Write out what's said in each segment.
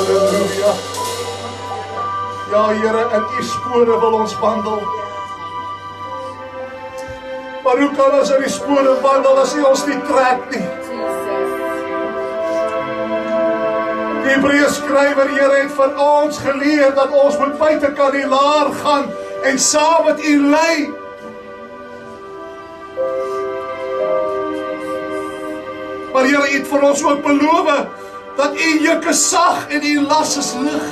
Halleluja. Ja, Here, in U spore wil ons wandel. Maar hoe kan ons in die spore wandel as U ons nie trek nie? Die Hebreërs skrywer, Here, het van ons geleer dat ons moet buitekant die laar gaan en saam met U lei. Maar Here, U het vir ons ook beloof dat U juk is sag en U las is lig.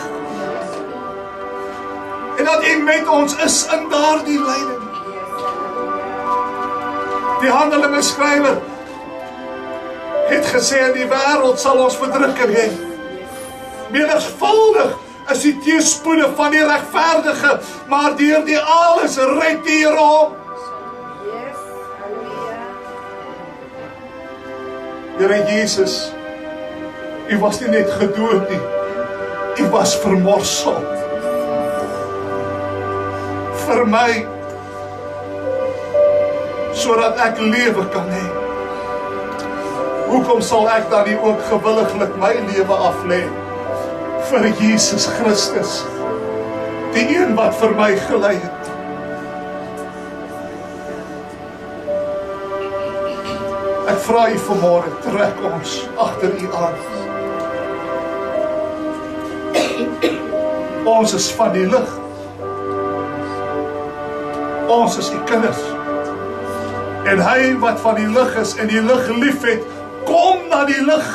En dat U met ons is in daardie lyding. Die Handelinge skrywer het gesê, in die wêreld sal ons verdrukking hê. Menigvuldig is die teëspoede van die regverdige, maar deur die alles red die Here hom. Here Jesus, U was nie net gedood nie, U was vermorsel. Vir my, sodat ek lewe kan hê. Hoekom sal ek dan nie ook gewilliglik my lewe aflê vir Jesus Christus, die een wat vir my gelei het? Ek vra U vanmôre, trek ons agter U aan. Ons is van die lig. Ons is U kinders. En hy wat van die lig is en die lig lief het, kom na die lig.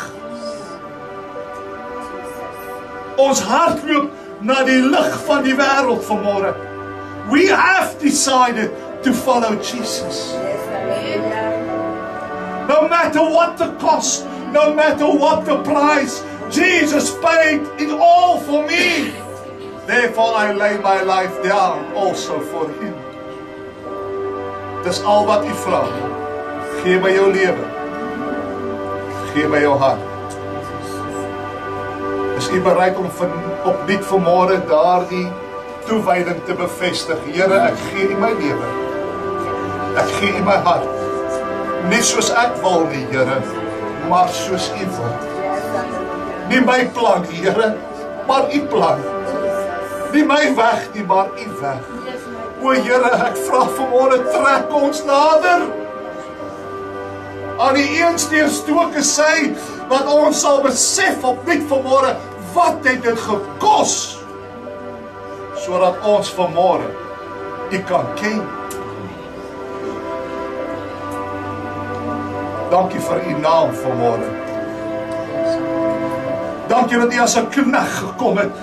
Ons hardloop na die lig van die wêreld vanmôre. We have decided to follow Jesus. No matter what the cost, no matter what the price, Jesus paid it all for me. Therefore I lay my life down also for Him. Dis al wat U vra. Gee my jou lewe. Gee my jou hart. Is U bereid om opnuut vanmôre daardie toewyding te bevestig? Here, ek gee U my lewe. Ek gee U my hart. Nie soos ek wil nie, Here, maar soos U wil. Nie my plan, Here, maar U plan. Nie my weg nie, maar U weg. O Here, ek vra vanmôre, trek ons nader. Aan die eensdeurstoke sy, dat ons sal besef opnuut vanmôre, wat het dit gekos, sodat ons vanmôre U kan ken. Dankie vir U naam vanmôre. Dankie dat U as 'n knegt gekom het.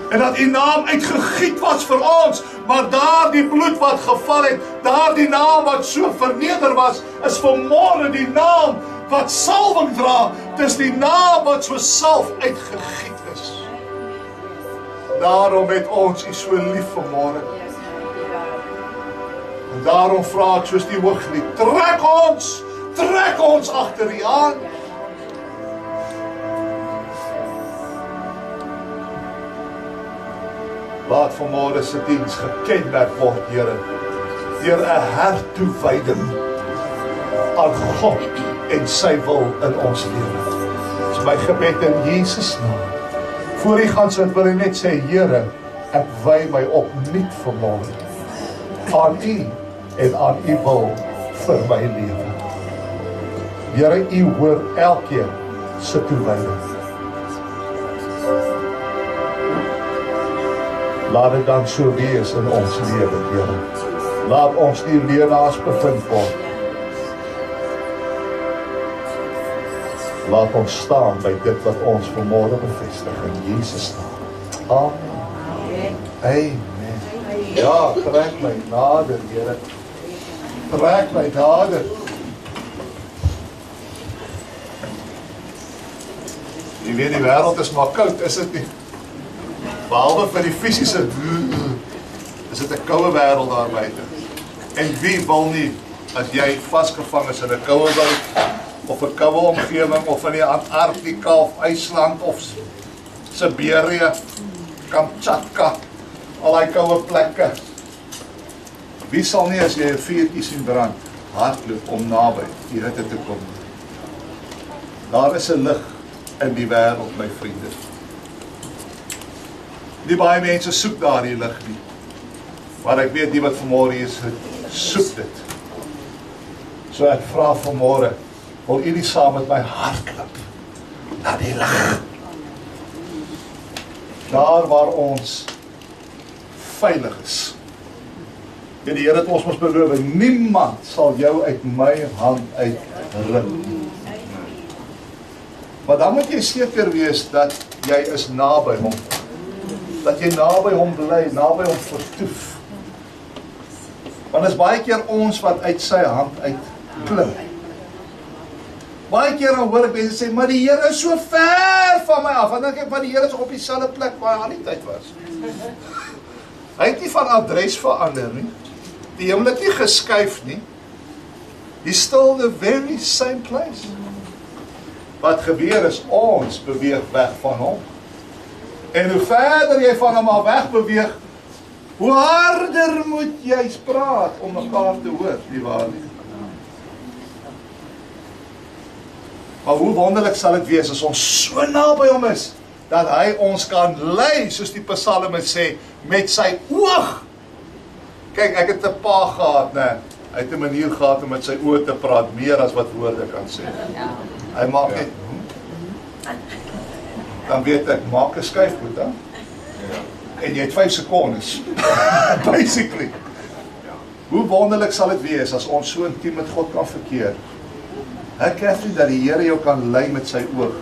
En dat U naam uitgegiet was vir ons, maar daardie bloed wat geval het, daardie naam wat so verneder was, is vanmôre die naam wat salwing dra. Dis die naam wat so salf uitgegiet is. Daarom het ons U so lief vanmôre. En daarom vra ek soos die Hooglied, trek ons agter U aan. Laat vanmôre se diens gekenmerk word, Here, deur 'n hertoewyding aan God en sy wil in ons lewe. Dis my gebed in Jesus naam. Voor U gaan sit, wil ek net sê, Here, ek wy my opnuut vanmôre aan U en aan U wil vir my lewe. Here, U hoor elkeen se toewyding. Laat dit dan so wees in ons lewe, Here. Laat ons nie leenaars bevind word. Laat ons staan by dit wat ons vanmôre bevestig in Jesus naam. Amen. Amen. Ja, trek my nader, Here. Trek my nader. Jy weet, die wêreld is maar koud, is dit nie? Behalwe vir die fisiese, is dit 'n koue wêreld daar buite. En wie wil nie, as jy vasgevang is in 'n koue woud, of 'n koue omgewing, of in die Antarktika, of IJsland, of Siberië, Kamchatka, al die koue plekke. Wie sal nie, as jy 'n vuurtjie sien brand, hardloop om naby die hitte te kom? Daar is 'n lig in die wêreld, my vriende. Nie baie mense soek daardie lig nie. Maar ek weet die wat vanmôre hier is, soek dit. So ek vra vanmôre, wil u nie saam met my hardloop na die lig? Daar waar ons veilig is. En die Here het ons beloof, niemand sal jou uit my hand uitruk. Maar dan moet jy seker wees dat jy is naby hom. Dat jy naby hom bly, naby hom vertoef. Want is baie keer ons wat uit sy hand uitklim. Baie keer dan hoor ek mense sê, maar die Here is so ver van my af. En dan dink ek, maar die Here is op dieselfde plek waar hy al die tyd was. Hy het nie van adres verander nie. Die hemel het nie geskuif nie. He's still the very same place. Wat gebeur is, ons beweeg weg van hom. En hoe verder jy van hom af weg beweeg, hoe harder moet jy praat om mekaar te hoor, nie waar nie? Maar hoe wonderlik sal dit wees as ons so naby hom is, dat hy ons kan lei, soos die psalme sê, met sy oog. Kyk, ek het 'n pa gehad, né? Hy het 'n manier gehad om met sy oë te praat, meer as wat woorde kan sê. Hy maak net, dan weet ek, maak 'n skuifboet, hè? En jy het 5 sekondes. Basically. Hoe wonderlik sal dit wees as ons so intiem met God kan verkeer. Ek Catherine, dat die Here jou kan lei met sy oog.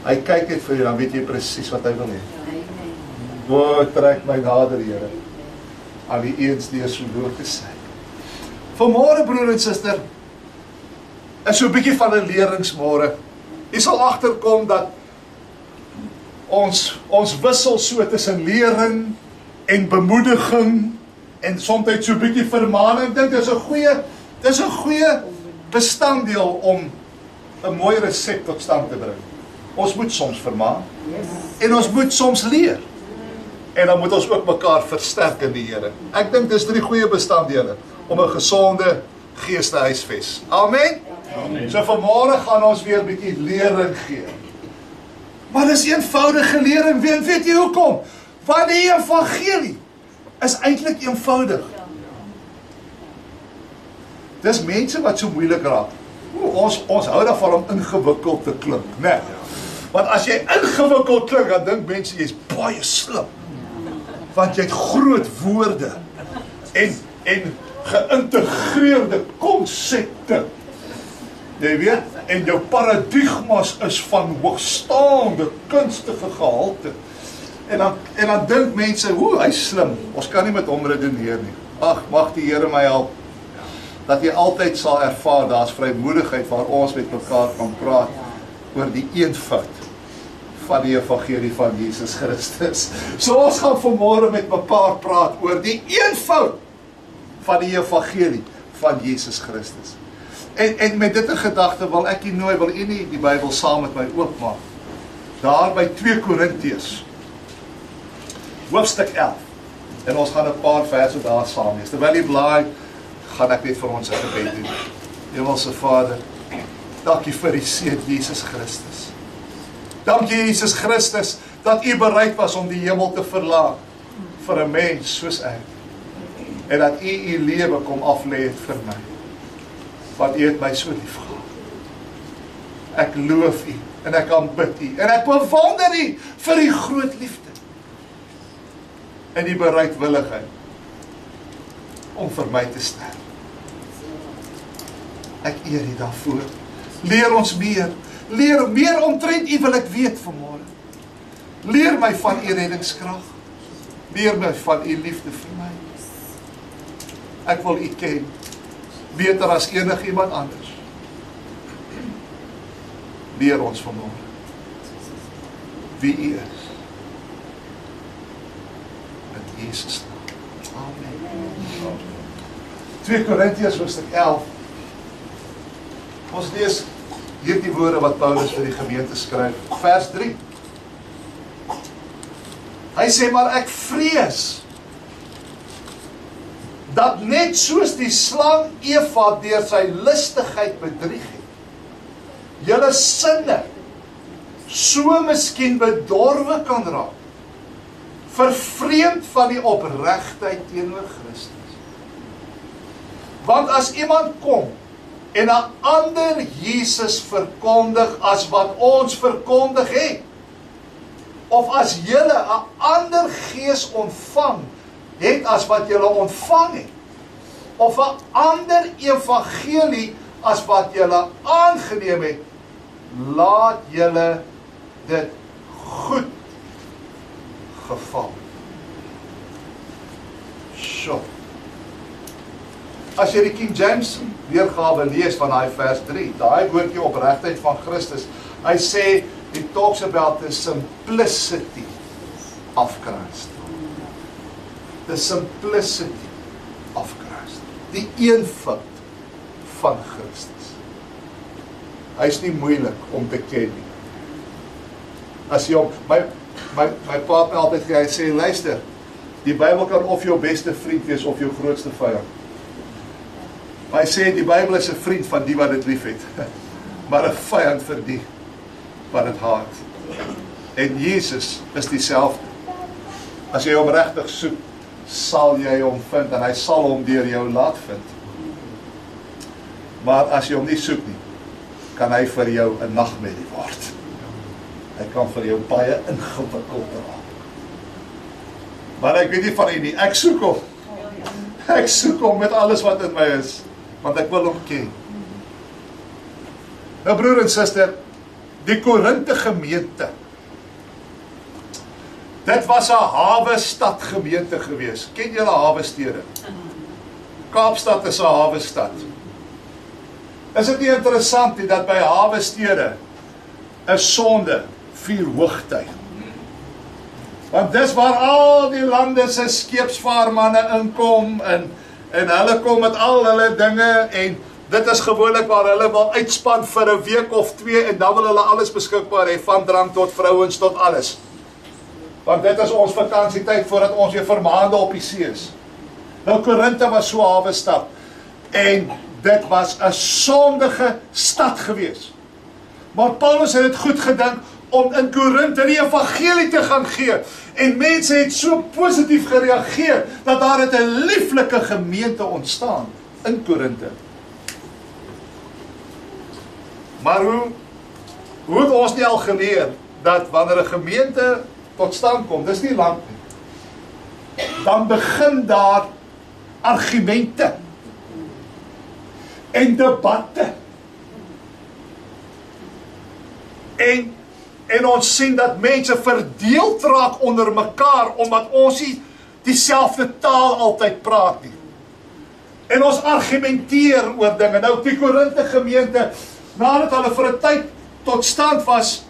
Hy kyk net vir jou, dan weet jy presies wat hy wil hê. O, trek my nader, Here, aan die eens deur so dood te sy. Vanmôre, broer en suster, is so 'n bietjie van 'n leringsmôre. Jy sal agterkom dat ons wissel so tussen lering en bemoediging en soms so 'n bietjie vermaaning. Ek dink dis 'n goeie bestanddeel om 'n mooi resep tot stand te bring. Ons moet soms vermaan en ons moet soms leer. En dan moet ons ook mekaar versterk in die Here. Ek dink dis 3 goeie bestanddele om 'n gesonde gees te huisves. Amen. Amen. So vanmôre gaan ons weer 'n bietjie lering gee. Maar dis eenvoudige lering. Weet jy hoekom? Want die evangelie is eintlik eenvoudig. Dis mense wat so moeilik raak. Ons hou daarvan om ingewikkeld te klink, né? Want as jy ingewikkeld klink, dan dink mense jy's baie slim. Want jy het groot woorde en geïntegreerde konsepte. Jy weet, en jou paradigmas is van hoogstaande kunstige gehalte. En dan dink mense, hy's slim. Ons kan nie met hom redeneer nie. Ag, mag die Here my help. Dat jy altyd sal ervaar, daar's vrymoedigheid waar ons met mekaar kan praat oor die eenvoud van die evangelie van Jesus Christus. So ons gaan vanmôre met mekaar praat oor die eenvoud van die evangelie van Jesus Christus. En met dit in gedagte wil ek wil u nie die Bybel saam met my oopmaak. Daar by 2 Korintiërs, hoofstuk 11. En ons gaan 'n paar verse daar saam lees. Terwyl jy blaai, gaan ek net vir ons 'n gebed doen. Hemelse Vader, dankie vir die seun Jesus Christus. Dankie Jesus Christus, dat u bereid was om die hemel te verlaat vir 'n mens soos ek. En dat u lewe kom aflê het vir my. Want u het my so lief gehad. Ek loof u en ek aanbid u en ek bewonder u vir die groot liefde en die bereidwilligheid om vir my te sterf. Ek eer u daarvoor. Leer ons meer. Leer meer omtrent u wil ek weet vanmôre. Leer my van u reddingskrag. Leer my van u liefde vir my. Ek wil u ken beter as enigiemand anders. Leer ons vanmôre wie u is. In Jesus naam. Amen. 2 Korintiërs hoofstuk 11. Ons lees hierdie woorde wat Paulus vir die gemeente skryf. Vers 3. Hy sê, maar ek vrees dat net soos die slang Eva deur sy listigheid bedrieg het, julle sinne so miskien bedorwe kan raak, vervreemd van die opregtheid teenoor Christus. Want as iemand kom en 'n ander Jesus verkondig as wat ons verkondig het, of as julle 'n ander gees ontvang het as wat julle ontvang het, of 'n ander evangelie as wat julle aangeneem het, laat julle dit goed geval. So. As jy die King James weergawe lees van daai vers 3, daai woordjie opregtheid van Christus, hy sê, it talks about the simplicity of Christ. The simplicity of Christ. Die eenvoud van Christus. Hy is nie moeilik om te ken nie. As jy hom, my pa het my altyd gesê, hy sê, luister, die Bybel kan of jou beste vriend wees of jou grootste vyand. Maar hy sê, die Bybel is 'n vriend van die wat dit lief het, maar 'n vyand vir die wat dit haat. En Jesus is dieselfde. As jy hom regtig soek, sal jy hom vind, en hy sal hom deur jou laat vind. Maar as jy hom nie soek nie, kan hy vir jou 'n nagmerrie word. Hy kan vir jou baie ingewikkeld raak. Maar ek weet nie van hy nie, ek soek hom. Ek soek hom met alles wat in my is, want ek wil hom ken. Nou broer en suster, die Korinthe gemeente, dit was 'n hawe stad gemeente gewees. Ken julle hawe stede? Kaapstad is 'n hawe stad. Is dit nie interessant nie, dat by hawe stede is sonde vier hoogtyd? Want dis waar al die lande se skeepsvaarmanne inkom, en hulle kom met al hulle dinge, en dit is gewoonlik waar hulle wil uitspan vir 'n week of 2, en dan wil hulle alles beskikbaar hê, van drank tot vrouens tot alles. Want dit is ons vakansietyd voordat ons weer vir maande op die see is. Nou Korinthe was so 'n hawe stad, en dit was 'n sondige stad gewees. Maar Paulus het dit goed gedink om in Korinthe die evangelie te gaan gee. En mense het so positief gereageer, dat daar het 'n lieflike gemeente ontstaan in Korinthe. Maar hoe het ons nie al geleer, dat wanneer 'n gemeente tot stand kom, dis nie lank nie, dan begin daar argumente en debatte. En ons sien dat mense verdeeld raak onder mekaar, omdat ons nie dieselfde taal altyd praat nie. En ons argumenteer oor dinge. Nou die Korinthe gemeente, nadat hulle vir 'n tyd tot stand was,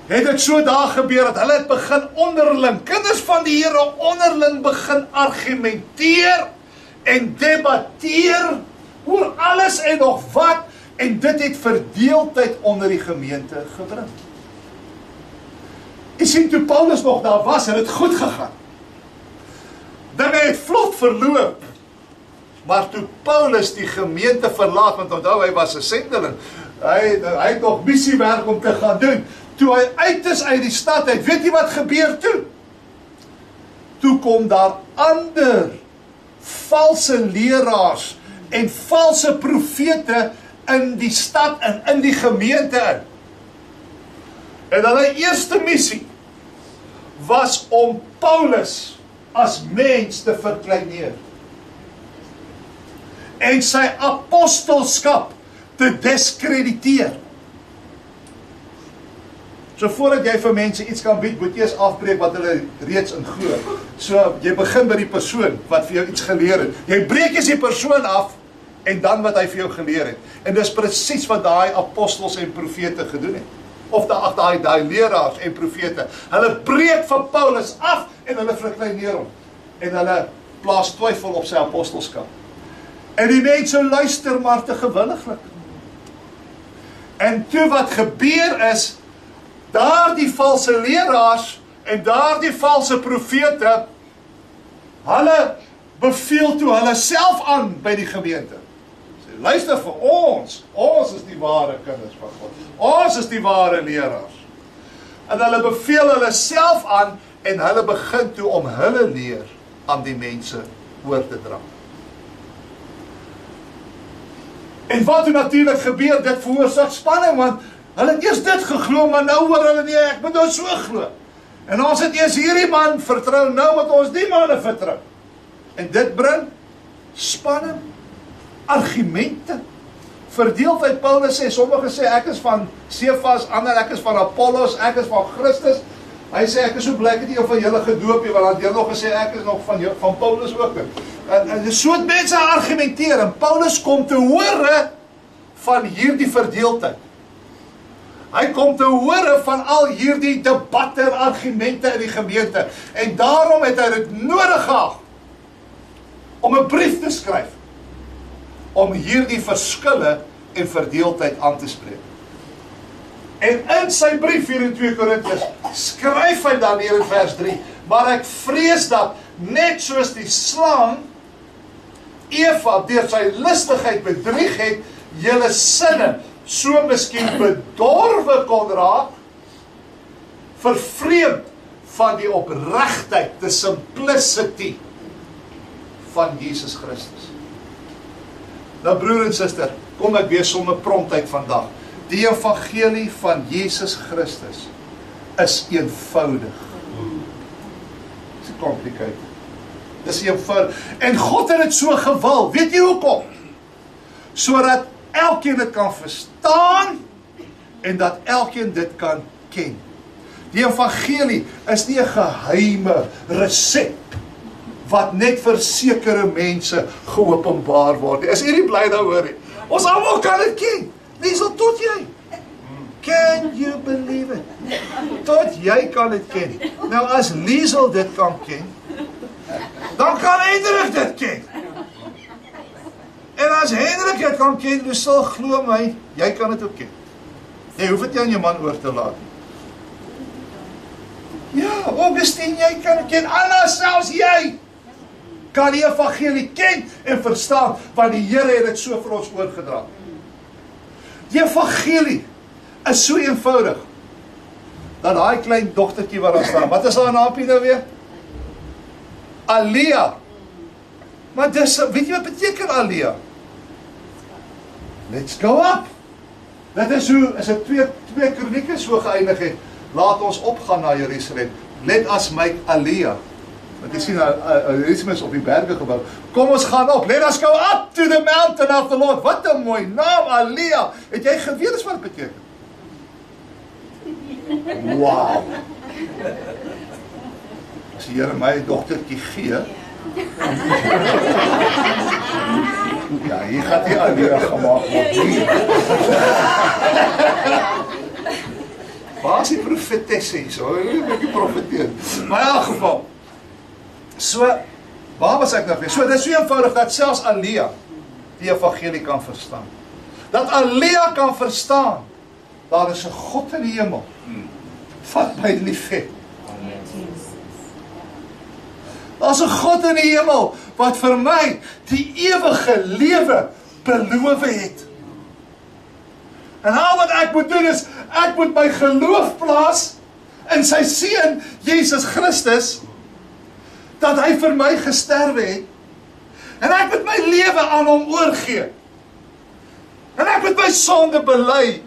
het dit so daar gebeur, dat hulle het begin onderling, kinders van die Here onderling begin argumenteer en debatteer oor alles en nog wat, en dit het verdeeldheid onder die gemeente gebring. Jy sien, toe Paulus nog daar was, het het goed gegaan. Dinge het vlot verloop. Maar toe Paulus die gemeente verlaat, want onthou, hy was 'n sendeling, hy het nog missiewerk om te gaan doen. Toe hy uit is uit die stad uit, weet jy wat gebeur toe? Toe kom daar ander valse leraars en valse profete in die stad en in die gemeente in. En hulle eerste missie was om Paulus as mens te verkleineer en sy apostelskap te diskrediteer. So voordat jy vir mense iets kan bied, moet jy eers afbreek wat hulle reeds in glo. So jy begin by die persoon wat vir jou iets geleer het. Jy breek eers die persoon af, en dan wat hy vir jou geleer het. En dis presies wat daai apostels en profete gedoen het. Of daai leraars en profete. Hulle breek van Paulus af, en hulle verkleineer hom. En hulle plaas twyfel op sy apostelskap. En die mense luister maar te gewilliglik. En toe wat gebeur is, daardie valse leraars en daardie valse profete, hulle beveel toe hulle self aan by die gemeente. Sê, luister vir ons is die ware kinders van God. Ons is die ware leraars. En hulle beveel hulle self aan, en hulle begin toe om hulle leer aan die mense oor te dra. En wat toe natuurlik gebeur, dit veroorsaak spanning, want hulle het eers dit geglo, maar nou hoor hulle nie, ek moet nou so glo. En ons het eers hierdie man vertrou, nou moet ons die manne vertrou. En dit bring spanning, argumente, verdeeldheid. Paulus sê, sommige sê ek is van Cephas, ander ek is van Apollos, ek is van Christus. Hy sê ek is so bly ek het nie van julle gedoop nie, want hy het nog gesê ek is nog van Paulus ook. En so het mense argumenteer, en Paulus kom te hore van hierdie verdeeldheid. Hy kom te hore van al hierdie debatte en argumente in die gemeente, en daarom het hy dit nodig gehad om 'n brief te skryf, om hierdie verskille en verdeeldheid aan te spreek. En in sy brief hier in 2 Korintiërs skryf hy dan hier in vers 3, maar ek vrees dat, net soos die slang Eva deur sy listigheid bedrieg het, julle sinne so miskien bedorwe kon raak, vervreemd van die opregtheid, the simplicity van Jesus Christus. Nou broer en suster, kom ek weer sommer promptheid vandag. Die evangelie van Jesus Christus is eenvoudig. Dit is complicated. Dit is eenvoudig. En God het dit so gewil. Weet jy hoekom? Sodat elkeen dit kan verstaan en dat elkeen dit kan ken. Die evangelie is nie 'n geheime resep wat net vir sekere mense geopenbaar word. Is hierdie bly daaroor nie? Ons almal kan dit ken. Liesel, tot jy. Can you believe it? Tot jy kan dit ken. Nou as Liesel dit kan ken, dan kan Hendrik dit ken. En as Hendrik dit kan ken, jy sal glo my, jy kan dit ook ken. Jy hoef dit nie aan jou man oor te laat. Ja, Augustine, jy kan dit ken. Anna, selfs jy kan die evangelie ken en verstaan, want die Here het dit so vir ons oorgedra. Die evangelie is so eenvoudig, dat daai klein dogtertjie wat daar staan, wat is haar naampie nou weer? Alia. Maar dis, weet jy wat beteken Alia? Let's go up. Dit is hoe, as dit twee kronieke so geëindig het, laat ons opgaan na Jerusalem. Let us make Alia. Want jy sien, Jerusalem is op die berge gebou. Kom ons gaan op, let us go up to the mountain of the Lord. Wat 'n mooi naam, Alia. Het jy geweet is wat het beteken? Wow. As die Here my dogtertjie gee, ja, hier gaat die Alia gemaakt word. Waar is die profetesse so? Ek die profeteer. Maar in elk geval, so, waar was ek nou weer? So, dit is so eenvoudig dat selfs Alia die evangelie kan verstaan. Dat Alia kan verstaan, daar is 'n God in die hemel, wat my lief het. Daar is 'n God in die hemel, wat vir my die ewige lewe beloof het. En al wat ek moet doen is, ek moet my geloof plaas in sy seun, Jesus Christus, dat hy vir my gesterwe het, en ek moet my lewe aan hom oorgee, en ek moet my sonde bely,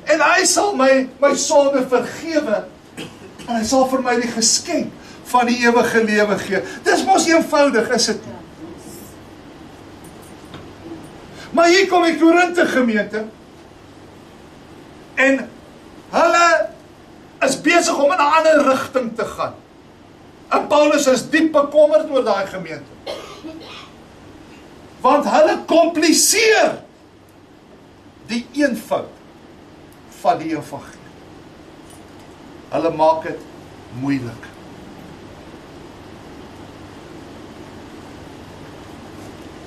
en hy sal my sonde vergewe, en hy sal vir my die geskenk van die ewige lewe gee. Dis mos eenvoudig, is dit nie? Maar hier kom die Korinthe gemeente, en hulle is besig om in 'n ander rigting te gaan. En Paulus is diep bekommerd oor daai gemeente. Want hulle kompliseer die eenvoud van die evangelie. Hulle maak dit moeilik.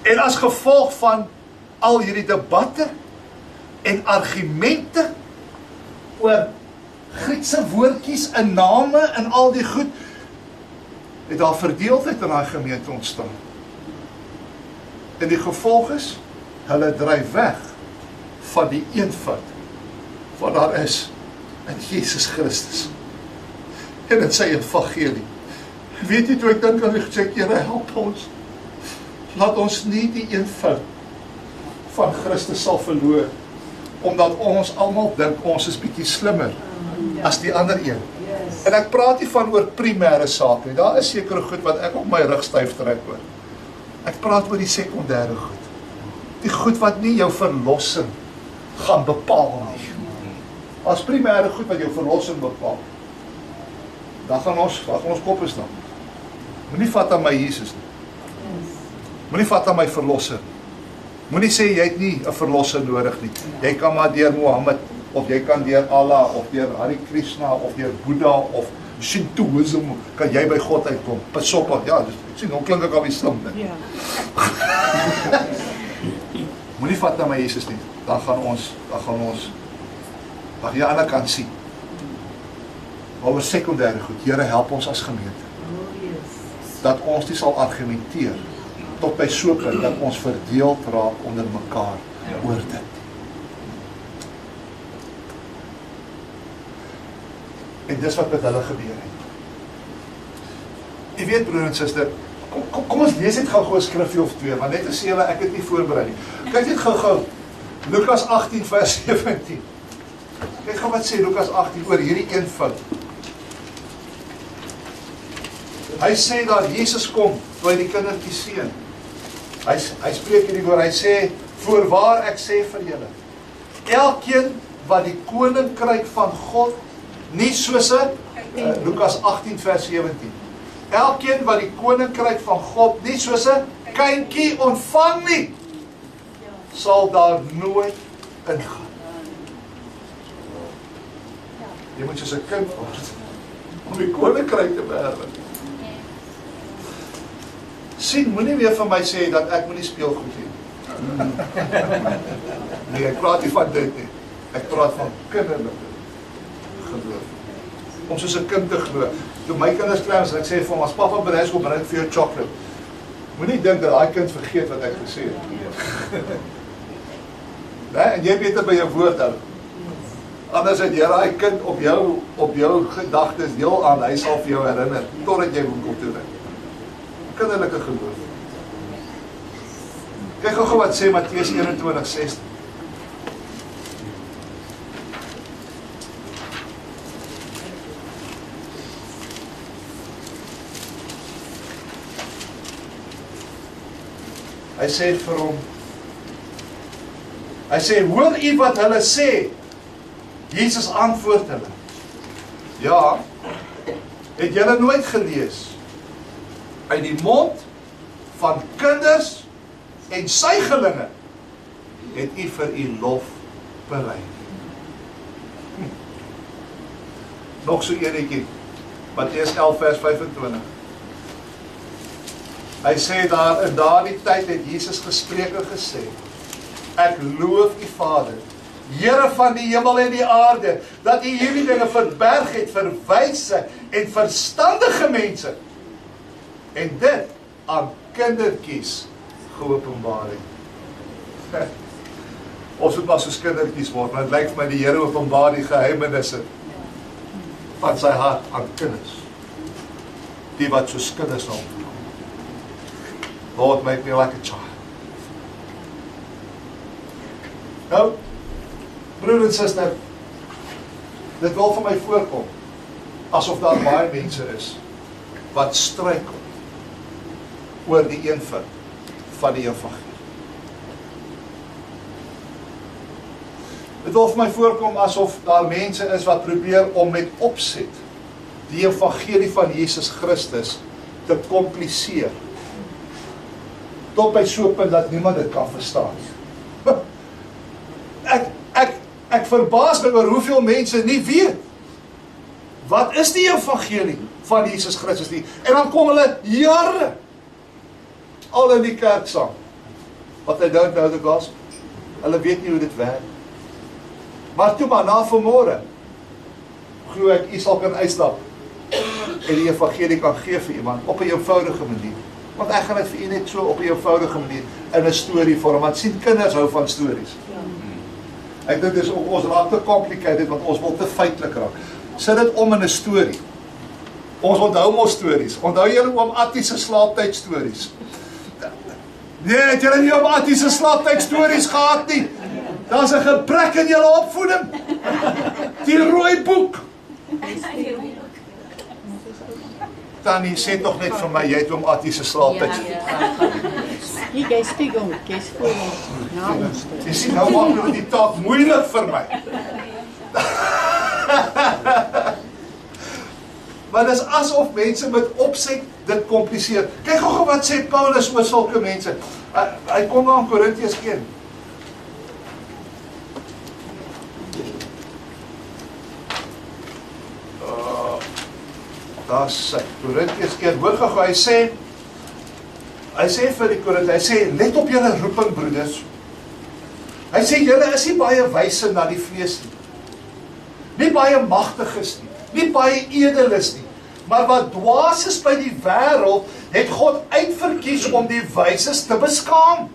En as gevolg van al hierdie debatte en argumente oor Griekse woordjies en name en al die goed, het daar verdeeldheid in daai gemeente ontstaan. En die gevolg is, Hulle dryf weg van die eenvoud wat daar is in Jesus Christus en in sy evangelie. Weet jy, toe ek dink aan die gesê, Here, help ons. Laat ons nie die eenvoud van Christus sal verloor, omdat ons almal dink ons is bietjie slimmer as die ander een. En ek praat nie van oor primêre sake nie. Daar is sekere goed wat ek op my rug styf trek oor. Ek praat oor die sekondêre goed. Die goed wat nie jou verlossing gaan bepaal nie. As primêre goed wat jou verlossing bepaal, dan gaan ons koppe staan. Moenie vat aan my Jesus nie. Moenie vat aan my verlosser. Moenie sê jy het nie 'n verlosser nodig nie. Jy kan maar deur Mohammed, of jy kan deur Allah, of deur Hare Krishna, of deur Boeddha, of Shintoïsme, kan jy by God uitkom. Pas op, ja, ek sien, hoe klink ek al die slim, ne? Moenie vat aan my Jesus nie. Dan gaan ons jy aan die kant sien. Oor sekondêre goed, Here, help ons as gemeente. Dat ons nie sal argumenteer tot by so 'n punt dat ons verdeeld raak onder mekaar oor dit. En dis wat met hulle gebeur het. Jy weet, broer en suster, kom ons lees net gou 'n skrifgie of twee, want net as jy, ek het nie voorberei nie. Kyk net gou Lukas 18 vers 17. Kyk gou wat sê Lukas 18 oor hierdie eenvoud. Hy sê daar, Jesus kom, toe hy die kindertjies seën. Hy spreek hierdie woord, hy sê, voorwaar ek sê vir julle, elkeen wat die koninkryk van God, nie soos Lukas 18 vers 17, elkeen wat die koninkryk van God, nie soos 'n kindjie ontvang nie, sal daar nooit ingaan. Jy moet soos 'n kind word, om die koninkryk te beerwe. Sien, moenie weer van my sê dat ek moet nie speelgoed hê. Nee, ek praat nie van dit nie. Ek praat van kinderlike geloof. Om soos 'n kind te glo. Toe my kinders klein was, ek sê vir hom, as pappa by die huis kom, bring ek vir jou chocolate. Moenie dink dat daai kind vergeet wat ek gesê het. Nee, en jy beter by jou woord hou. Anders het jy daai kind op jou gedagtes heel aan, hy sal vir jou herinner, totdat jy winkel toe ry. Kinderlike geloof. Kyk gou wat sê Matteus 21:16. Hy sê vir hom, hy sê, hoor u wat hulle sê? Jesus antwoord hulle, ja, het julle nooit gelees? Uit die mond van kinders en suigelinge het u vir u lof berei. Nog so enetjie, Matteus 11 vers 25. Hy sê daar, in daardie tyd het Jesus gespreek en gesê, ek loof u Vader, Here van die hemel en die aarde, dat u hierdie dinge verberg het vir wyse en verstandige mense, en dit aan kindertjies geopenbaar het. Ons moet maar soos kindertjies word, want het lyk vir my die Here openbaar die geheimenisse van sy hart aan kinders, die wat soos kinders nou opkom. Lord, make me like a child. Nou, broer en suster, dit wil vir my voorkom, asof daar baie mense is, wat struikel oor die eenvoud van die evangelie. Dit wil vir my voorkom asof daar mense is wat probeer om met opset die evangelie van Jesus Christus te kompliseer, tot by so 'n punt dat niemand dit kan verstaan. Ek verbaas my oor hoeveel mense nie weet wat is die evangelie van Jesus Christus nie. En dan kom hulle jare al in die kerk saam. But they don't know the gospel. Hulle weet nie hoe dit werk. Maar toe maar na vanmôre glo ek u sal kan uitstap en die evangelie kan gee vir iemand op 'n eenvoudige manier. Want ek gaan dit vir u net so op 'n eenvoudige manier in 'n storie vorm, want sien kinders hou van stories. Ek dink dis ons raak te complicated want ons wil te feitelik raak. Sit dit om in 'n storie. Ons onthou mos stories. Onthou julle oom Attie se slaaptyd stories? Nee, het julle nie oom Attie se slaaptyd stories gehad nie? Daar's 'n gebrek in julle opvoeding. Die rooi boek. Tannie, sê tog net vir my, jy het oom Attie se slaaptyd. Jy's te jong, jy's voor ons. Jy sien, nou maak hulle die taak moeilik vir my. Maar dis asof mense met opset dit kompliseer. Kyk gou wat sê Paulus oor sulke mense. Hy kom na in Korintiërs 1. Daar sê Korintiërs 1, hoor gou, hy sê vir die Korintiërs, hy sê, let op julle roeping, broeders. Hy sê, julle is nie baie wyse na die vlees nie baie magtiges nie baie edeles nie, maar wat dwaas is by die wêreld, het God uitverkies om die wyses te beskaam.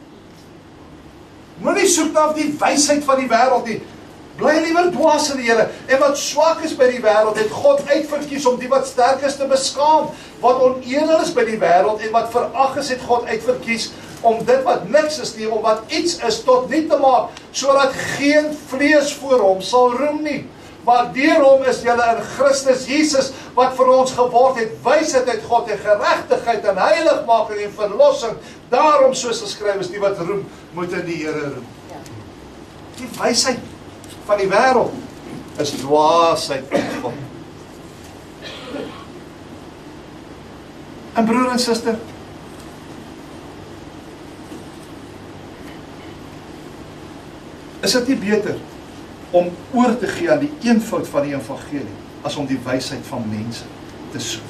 Moenie soek na die wysheid van die wêreld nie, bly liewer dwaas in die Here. En wat swak is by die wêreld, het God uitverkies om die wat sterk is te beskaam. Wat onedel is by die wêreld en wat verag is, het God uitverkies om dit wat niks is nie, om wat iets is tot niet te maak, sodat geen vlees voor hom sal roem nie. Maar deur hom is julle in Christus Jesus, wat vir ons geword het, wysheid uit God en geregtigheid en heiligmaking en verlossing. Daarom, soos geskryf is, die wat roem, moet in die Here roem. Die wysheid van die wêreld is dwaasheid van God. En broer en suster, is dit nie beter om oor te gee aan die eenvoud van die evangelie, as om die wysheid van mense te soek?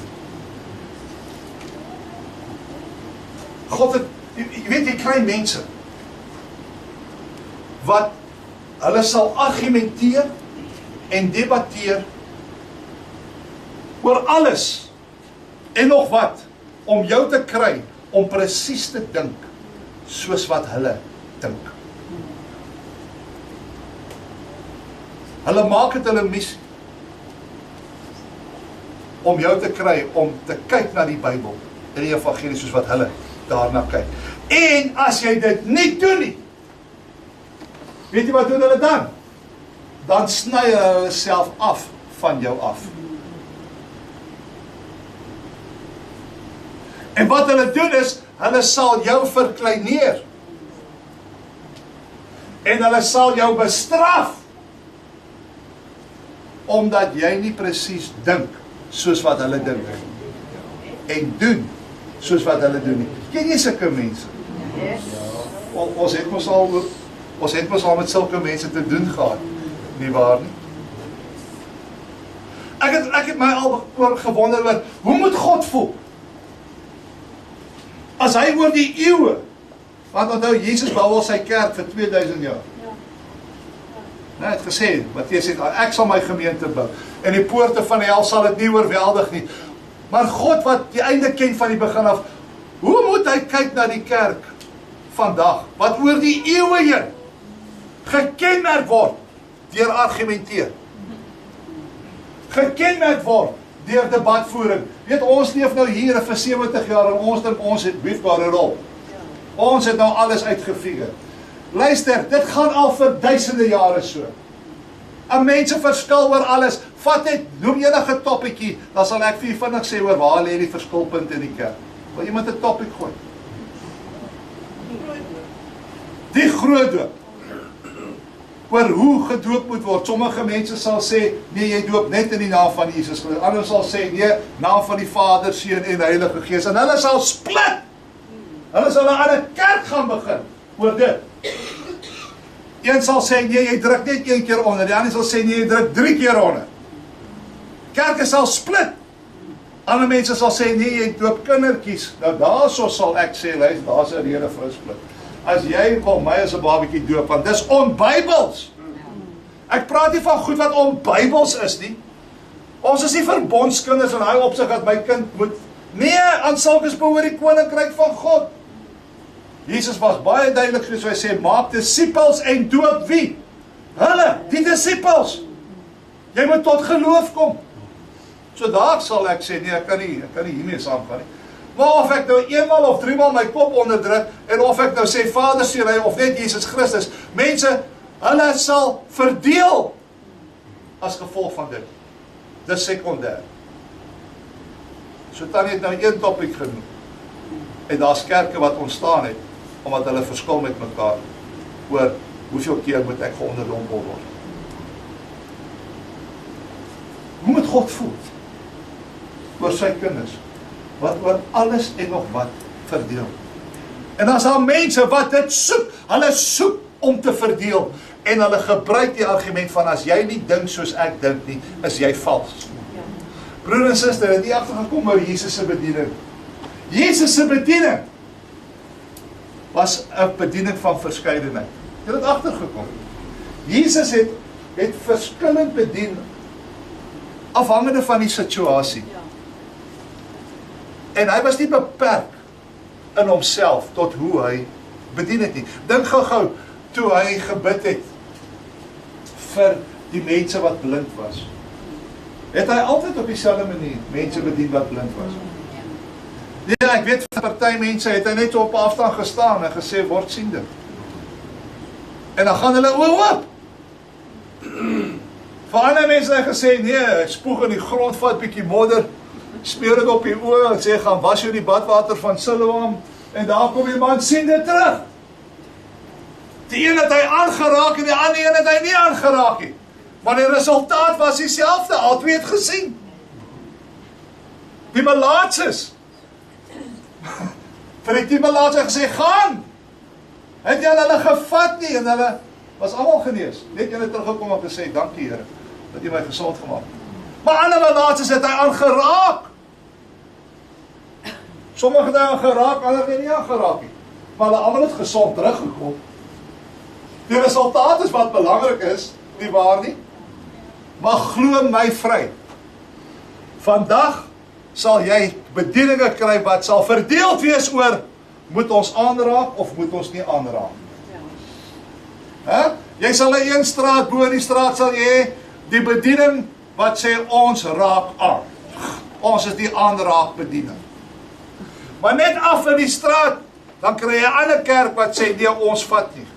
God het, jy weet, jy kry mense, wat hulle sal argumenteer en debatteer oor alles en nog wat, om jou te kry om presies te dink soos wat hulle dink. Hulle maak het hulle missie om jou te kry om te kyk na die Bybel en die evangelie soos wat hulle daarna kyk. En as jy dit nie doen nie, weet jy wat doen hulle dan? Dan sny hulle self af van jou af. En wat hulle doen is, hulle sal jou verkleineer. En hulle sal jou bestraf, omdat jy nie presies dink soos wat hulle dink. En doen soos wat hulle doen nie. Ken jy sulke mense? Ons het mos al met sulke mense te doen gehad. Nie waar nie? Ek het my al gewonder oor, hoe moet God voel? As hy oor die eeue, want onthou, Jesus bou al sy kerk vir 2000 jaar. Hy het gesê, Mattheus sê, ek sal my gemeente bou, en die poorte van die hel sal dit nie oorweldig nie. Maar God wat die einde ken van die begin af, hoe moet hy kyk na die kerk vandag, wat oor die eeue heen gekenmerk word deur argumenteer, gekenmerk word deur debatvoering. Weet, ons leef nou hier vir 70 jaar en ons dink ons het we've got it all. Ons het nou alles uitgefigure. Luister, dit gaan al vir duisende jare so. En mense verskil oor alles. Vat net, noem enige topietjie, dan sal ek vir u vinnig sê oor waar lê die verskilpunt in die kerk. Wil iemand 'n topiek gooi? Die groot doop. Oor hoe gedoop moet word. Sommige mense sal sê, nee, jy doop net in die naam van Jesus. Ander sal sê, nee, naam van die Vader, Seun en Heilige Gees. En hulle sal split. Hulle sal 'n ander kerk gaan begin oor dit. Een sal sê, nee, jy druk net 1 keer onder. Die ander sal sê, nee, jy druk 3 keer onder. Kerke sal split. Ander mense sal sê, nee, jy doop kindertjies. Nou daarso sal ek sê, luister, daar's 'n rede vir 'n split. As jy wil my as 'n babatjie doop, want dis onbybels. Ek praat nie van goed wat onbybels is nie. Ons is nie verbondskinders in daai opsig dat my kind moet Nee, aan sulkes behoort die koninkryk van God. Jesus was baie duidelik soos hy sê, maak disippels en doop wie? Hulle, die disippels. Jy moet tot geloof kom. So daar sal ek sê, nee, ek kan nie hiermee saamgaan nie. Maar of ek nou eenmaal of 3 maal my kop onderdruk, en of ek nou sê Vader, Seun, of net Jesus Christus, mense, hulle sal verdeel as gevolg van dit. Dis sekondêr. So Tannie het nou 1 topik genoem. En daar's kerke wat ontstaan het, omdat hulle verskil met mekaar oor hoeveel keer moet ek geonderdompel word. Hoe moet God voel oor sy kinders, wat oor alles en nog wat verdeel? En as daar mense wat dit soek, hulle soek om te verdeel, en hulle gebruik die argument van, as jy nie dink soos ek dink nie, is jy vals. Broer en suster, het nie agtergekom oor Jesus se bediening. Jesus se bediening was 'n bediening van verskeidenheid. Jy het agtergekom. Jesus het verskillend bedien, afhangende van die situasie. En hy was nie beperk in homself tot hoe hy bedien het nie. Dink gou-gou, toe hy gebid het vir die mense wat blind was, het hy altyd op dieselfde manier mense bedien wat blind was. Nee, ek weet van party mense het hy net op afstand gestaan en gesê, word siende. En dan gaan hulle oop. Vir ander mense het hy gesê, nee, spoeg in die grond, vat bietjie modder, smeer dit op die oë en sê, gaan was jou die badwater van Siloam, en daar kom die man siende terug. Die een het hy aangeraak en die ander een het hy nie aangeraak nie. Maar die resultaat was dieselfde, albei het gesien. Die melaatses. Vir die melaatse gesê, gaan! Het jy hulle gevat nie, en hulle was almal genees. Net julle teruggekom en gesê, dankie Here, dat jy my gesond gemaak. Maar ander melaatses het hy aangeraak. Sommige het hy aangeraak, ander het nie aangeraak nie. Maar hulle almal het gesond teruggekom. Die resultaat is wat belangrik is, nie waar nie? Maar glo my vry. Vandag sal jy bedieninge kry wat sal verdeeld wees oor, moet ons aanraak of moet ons nie aanraak? Jy sal in een straat, bo in die straat sal jy die bediening wat sê ons raak aan. Ons is die aanraak bediening. Maar net af in die straat, dan kry jy 'n ander kerk wat sê nee, ons vat nie.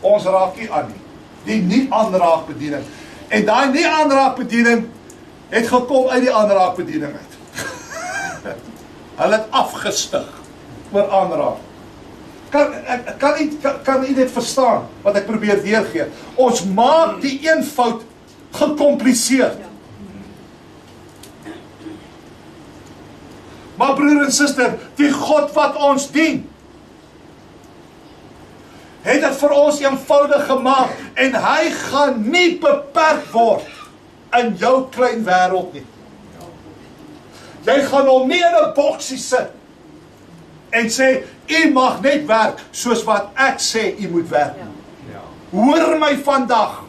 Ons raak nie aan nie. Die nie aanraak bediening. En daai nie aanraak bediening het gekom uit die aanraak bediening uit. Hulle het afgestig oor aanraak. Kan nie dit verstaan wat ek probeer weergee. Ons maak die een fout gecompliseerd. Maar broer en suster, die God wat ons dien, het dit vir ons eenvoudig gemaak, en hy gaan nie beperk word in jou klein wêreld nie. Jy gaan hom nie in 'n boksie sit en sê, u mag net werk soos wat ek sê u moet werk. Hoor my vandag.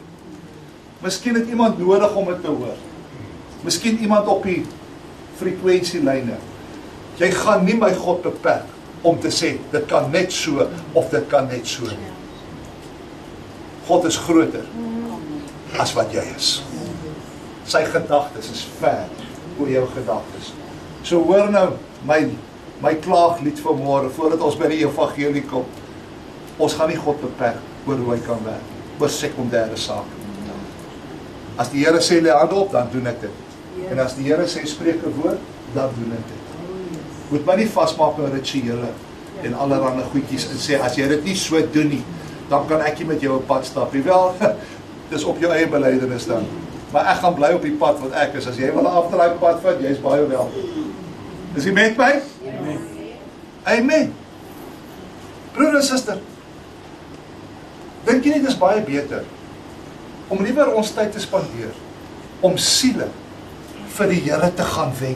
Miskien het iemand nodig om dit te hoor. Miskien iemand op die frekwensielyne. Jy gaan nie my God beperk om te sê, dit kan net so, of dit kan net so. God is groter as wat jy is. Sy gedagtes is ver oor jou gedagtes. So hoor nou my klaaglied vanmôre, voordat ons by die evangelie kom. Ons gaan nie God beperk oor hoe hy kan werk, oor sekondêre sake. As die Here sê lê hande op, dan doen ek dit. En as die Here sê spreek 'n woord, dan doen ek dit. Moet my nie vasmaak met rituele en allerlei goedjies en sê, as jy dit nie so doen nie, dan kan ek nie met jou op pad stap nie. Wel, dis op jou eie belydenis dan. Maar ek gaan bly op die pad wat ek is. As jy wil 'n afdraai pad vat, jy's baie welkom. Is jy met my? Amen. Amen. Broer en suster, dink jy nie dis baie beter om liewer ons tyd te spandeer om siele vir die Here te gaan wen,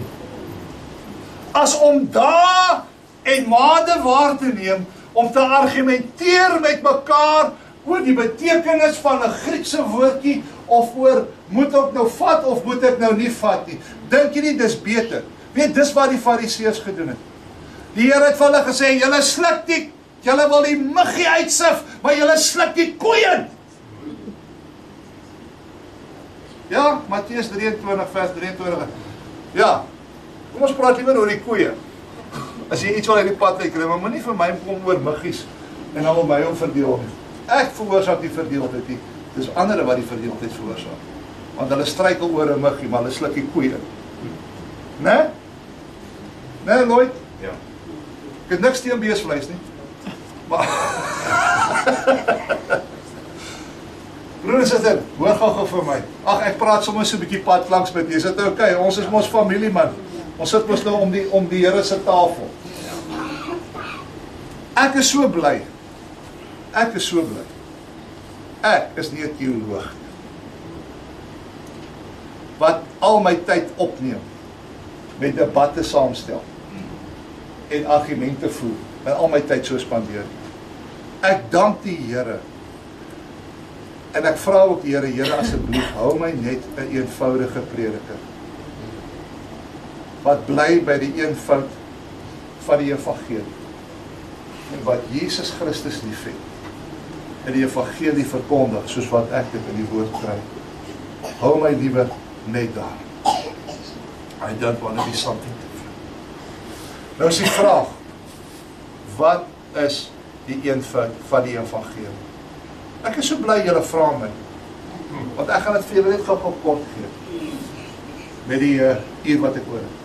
as om dae en maande waar te neem om te argumenteer met mekaar oor die betekenis van 'n Griekse woordjie, of oor moet ek nou vat of moet ek nou nie vat nie. Dink jy nie dis beter? Weet, dis wat die Fariseërs gedoen het. Die Here het vir hulle gesê, julle sluk julle wil die muggie uitsif, maar julle sluk die koeien. Ja, Matteus 23 vers 23. Ja, kom ons praat liewer oor die koeie. As jy iets wil uit die pad kry, maar moenie vir my kom oor muggies en dan wil my om verdeel nie. Ek veroorsaak die verdeeldheid nie. Dis ander wat die verdeeldheid veroorsaak. Want hulle struikel oor 'n muggie, maar hulle sluk die koeie. Né? Né, Lloyd? Ja. Ek het niks teen beesvleis nie. Maar broer en suster, hoor gou vir my. Ag, ek praat sommer so 'n bietjie pad langs met jy. Is dit okay? Ons is mos familie, man. Ons sit mos nou om die Here se tafel. Ek is so bly. Ek is so bly. Ek is nie 'n teoloog wat al my tyd opneem met debatte saamstel en argumente voer en al my tyd so spandeer. Ek dank die Here en ek vra ook die Here, Here asseblief hou my net 'n eenvoudige prediker wat bly by die eenvoud van die evangelie en wat Jesus Christus liefhet en die evangelie verkondig soos wat ek dit in die woord kry. Hou my liewe net daar. I don't want to be something different. Nou is die vraag, wat is die eenvoud van die evangelie? Ek is so bly julle vra my, want ek gaan dit vir julle net gou kort gee, met die uur wat ek oor het.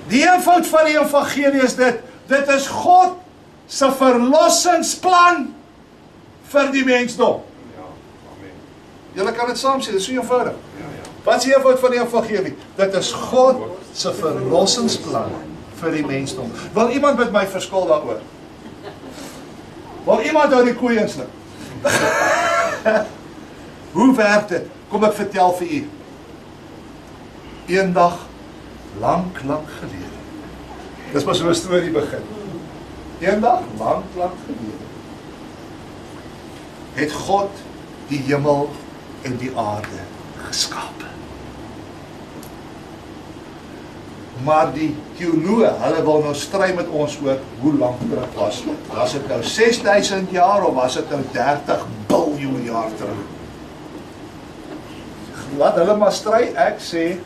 Die eenvoud van die evangelie is dit is God se verlossingsplan vir die mensdom. Ja, amen. Julle kan dit saam sê, dit is so eenvoudig. Ja, ja. Wat is die eenvoud van die evangelie? Dit is God se verlossingsplan vir die mensdom. Wil iemand met my verskil daaroor? Wil iemand uit die koeie insluk? Hoe werk dit? Kom ek vertel vir u. Eendag, lank gelede. Dis maar so 'n storie begin. Eendag, lank gelede, het God die hemel en die aarde geskape. Maar die teoloë, hulle wil nou stry met ons oor hoe lank terug was dit. Was dit nou 6000 jaar of was dit nou 30 biljoen jaar terug? Laat hulle maar stry, ek sê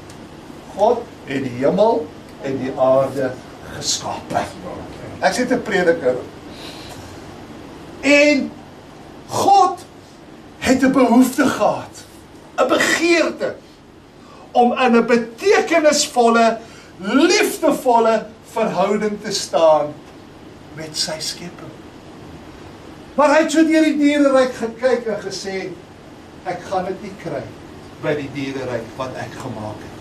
God het die hemel en die aarde geskape. Ek sê te prediker. En God het 'n behoefte gehad, 'n begeerte om in 'n betekenisvolle, liefdevolle verhouding te staan met sy skepping. Maar hy het so deur die diereryk gekyk en gesê, ek gaan dit nie kry by die diereryk wat ek gemaak het.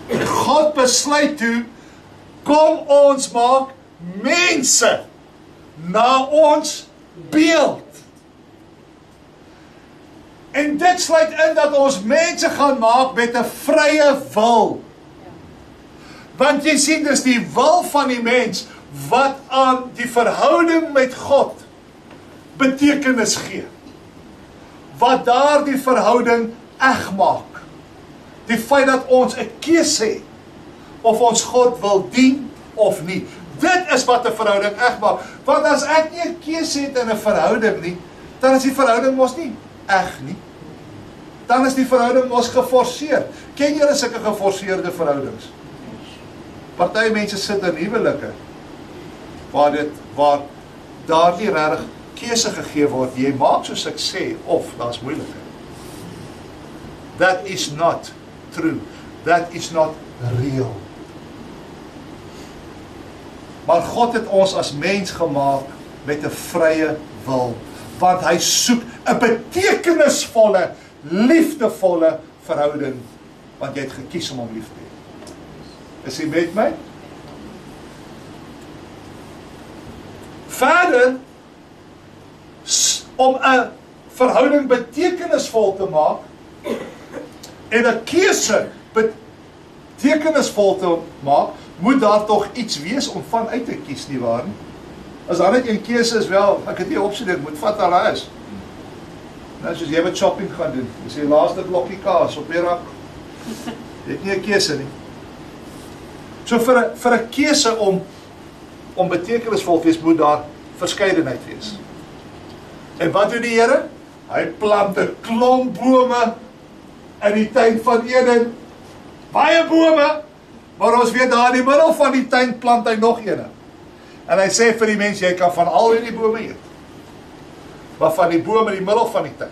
En God besluit toe, kom ons maak mense na ons beeld. En dit sluit in dat ons mense gaan maak met 'n vrye wil. Want jy sien, dis die wil van die mens wat aan die verhouding met God betekenis gee. Wat daardie verhouding eg maak. Die feit dat ons 'n keuse het of ons God wil dien of nie. Dit is wat 'n verhouding eg maak. Want as ek nie 'n keuse het in 'n verhouding nie, dan is die verhouding mos nie eg nie. Dan is die verhouding mos geforseer. Ken julle sulke geforseerde verhoudings? Party mense sit in huwelike waar daar nie regtig keuse gegee word. Jy maak soos ek sê of daar's moeilikheid. That is not true. That is not real. Maar God het ons as mens gemaak met 'n vrye wil, want hy soek 'n betekenisvolle, liefdevolle verhouding, want jy het gekies om hom lief te hê. Is jy met my? Verder, om 'n verhouding betekenisvol te maak en 'n keuse betekenisvol te maak, moet daar tog iets wees om van uit te kies, nie waar nie? As daar net een keuse is, wel, ek het nie opsie, dit moet vat al is. Nou, soos jy wat shopping gaan doen, dis die laaste blokkie kaas op die rak. Jy het nie 'n keuse nie. So vir 'n keuse om betekenisvol te wees, moet daar verskeidenheid wees. En wat doen die Here? Hy plant 'n klomp bome in die tuin van Eden. Baie bome, maar ons weet daar in die middel van die tuin plant hy nog ene. En hy sê vir die mens, jy kan van al hierdie bome eet. Maar van die bome in die middel van die tuin,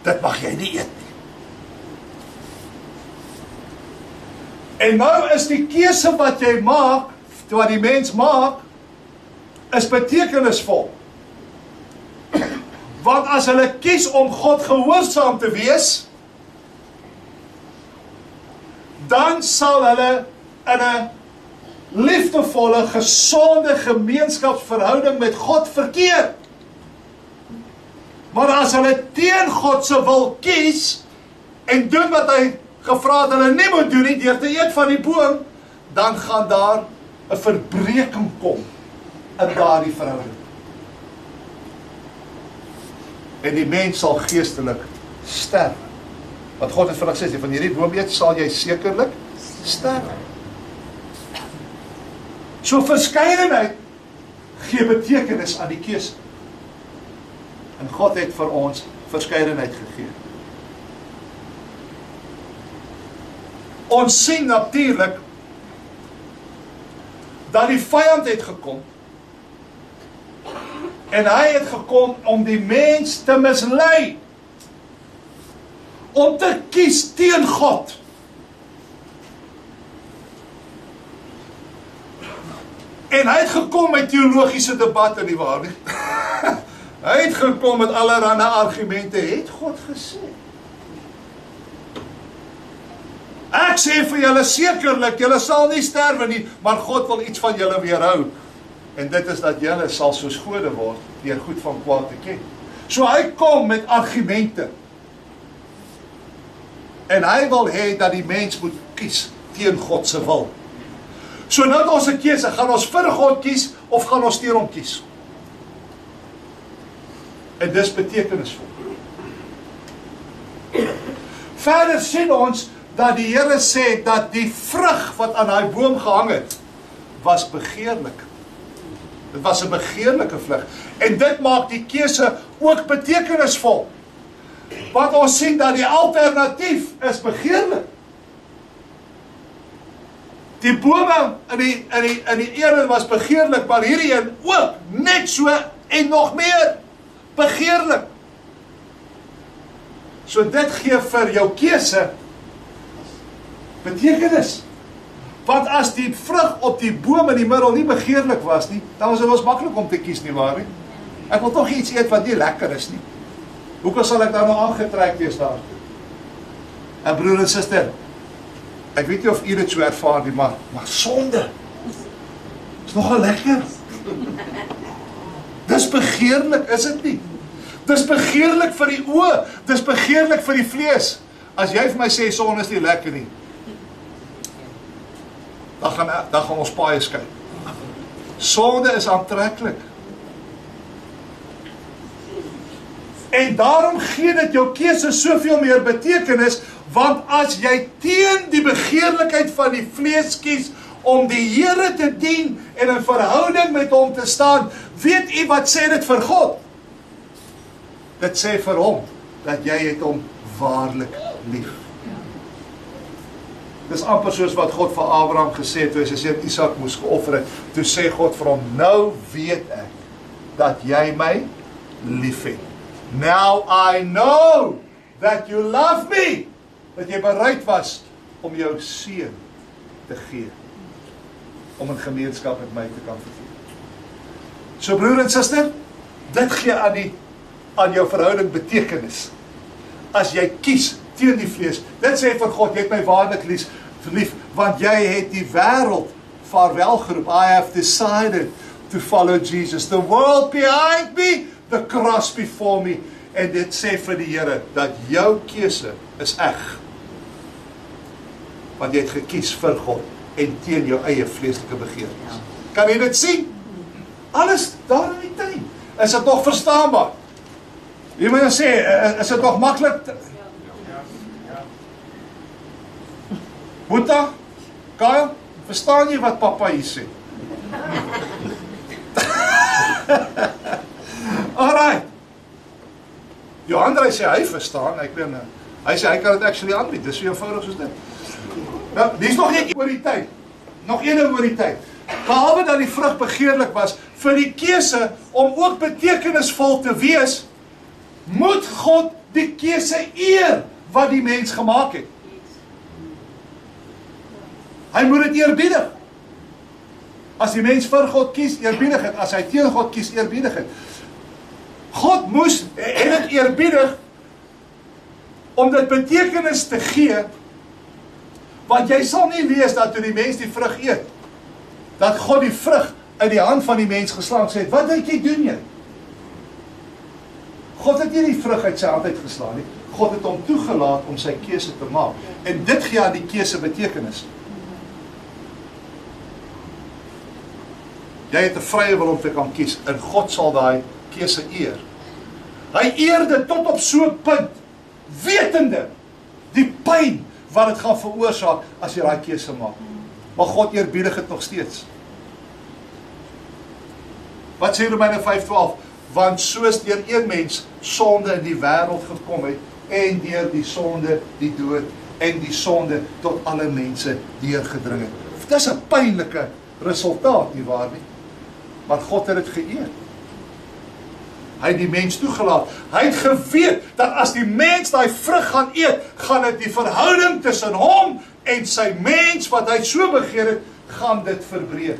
dit mag jy nie eet nie. En nou is die keuse wat jy maak, wat die mens maak, is betekenisvol. Want as hulle kies om God gehoorsaam te wees, dan sal hulle in 'n liefdevolle, gesonde gemeenskapsverhouding met God verkeer. Maar as hulle teen God se wil kies en doen wat hy gevra het hulle nie moet doen nie, deur te eet van die boom, dan gaan daar 'n verbreeking kom in daardie verhouding. En die mens sal geestelik sterf. Want God het vir hulle gesê, van hierdie boom eet, sal jy sekerlik sterf. So verskeidenheid gee betekenis aan die keuse. En God het vir ons verskeidenheid gegee. Ons sien natuurlik dat die vyand het gekom. En hy het gekom om die mens te mislei. Om te kies teen God. En hy het gekom met teologiese debatte, nie waar nie? Hy het gekom met allerlei argumente, het God gesê. Ek sê vir julle sekerlik, julle sal nie sterwe nie, maar God wil iets van julle weerhou. En dit is dat julle sal soos gode word, deur goed van kwaad te ken. So hy kom met argumente. En hy wil hê dat die mens moet kies teen God se wil. So nou het ons 'n keuse, gaan ons vir God kies of gaan ons teen hom kies? En dis betekenisvol. Verder sien ons dat die Here sê dat die vrug wat aan daai boom gehang het, was begeerlik. Dit was 'n begeerlike vrug. En dit maak die keuse ook betekenisvol. Want ons sien dat die alternatief is begeerlik. Die bome in die Eden was begeerlik, maar hierdie een ook net so en nog meer begeerlik. So dit gee vir jou keuse betekenis. Want as die vrug op die boom in die middel nie begeerlik was nie, dan was dit maklik om te kies, nie waar nie? Ek wil tog iets eet wat nie lekker is nie. Hoekom sal ek daar nou aangetrek wees daar? En broer en suster, ek weet nie of u dit so ervaar nie, maar sonde is nogal lekker. Dis begeerlik, is dit nie? Dis begeerlik vir die oë, dis begeerlik vir die vlees. As jy vir my sê sonde is nie lekker nie, dan gaan ons paaie skei. Sonde is aantreklik. En daarom gee dit jou keuse soveel meer betekenis, want as jy teen die begeerlikheid van die vlees kies om die Here te dien en in verhouding met hom te staan, weet u wat sê dit vir God? Dit sê vir hom dat jy het hom waarlik lief. Dis amper soos wat God vir Abraham gesê het, toe hy sy seun Isak moes geoffer het. Toe sê God vir hom, nou weet ek dat jy my lief het. Now I know that you love me. Dat jy bereid was om jou seun te gee. Om in gemeenskap met my te kan verkeer. So broer en suster, dit gee aan jou verhouding betekenis. As jy kies teen die vlees, dit sê vir God, jy het my waarlik lief, want jy het die wêreld vaarwel geroep. I have decided to follow Jesus. The world behind me, the cross before me. En dit sê vir die Here, dat jou keuse is eg. Want jy het gekies vir God, en teen jou eie vleeslike begeertes. Kan jy dit sien? Alles daar in die tuin. Is dit nog verstaanbaar? Jy moet sê, is dit nog maklik? Boeta, Kyle, verstaan jy wat papa hier sê? Alright. Johan sê hy verstaan, ek weet hy sê hy kan dit actually aanbied, dis so eenvoudig soos dit. Nou, dis nog een oor die tyd. Nog een oor die tyd. Behalwe dat die vrug begeerlik was, vir die keuse om ook betekenisvol te wees, moet God die keuse eer wat die mens gemaak het. Hy moet dit eerbiedig. As die mens vir God kies, eerbiedig het. As hy teen God kies, eerbiedig het. God moes dit eerbiedig om dit betekenis te gee, want jy sal nie lees dat toe die mens die vrug eet, dat God die vrug uit die hand van die mens geslaan sê, wat het jy doen jy? God het nie die vrug uit sy hand uitgeslaan nie. God het hom toegelaat om sy keuse te maak. En dit gee aan die keuse betekenis. Jy het 'n vrye wil om te kan kies, en God sal daai keuse eer. Hy eer dit tot op so 'n punt, wetende die pyn wat dit gaan veroorsaak as jy daai keuse maak. Maar God eerbiedig dit nog steeds. Wat sê Romeine 5:12? Want soos deur een mens sonde in die wêreld gekom het, en deur die sonde die dood, en die sonde tot alle mense deurgedring het. Dis 'n pynlike resultaat, nie waar nie? Maar God het dit geëer. Hy het die mens toegelaat. Hy het geweet dat as die mens daai vrug gaan eet, gaan dit die verhouding tussen hom en sy mens wat hy so begeer het, gaan dit verbreek.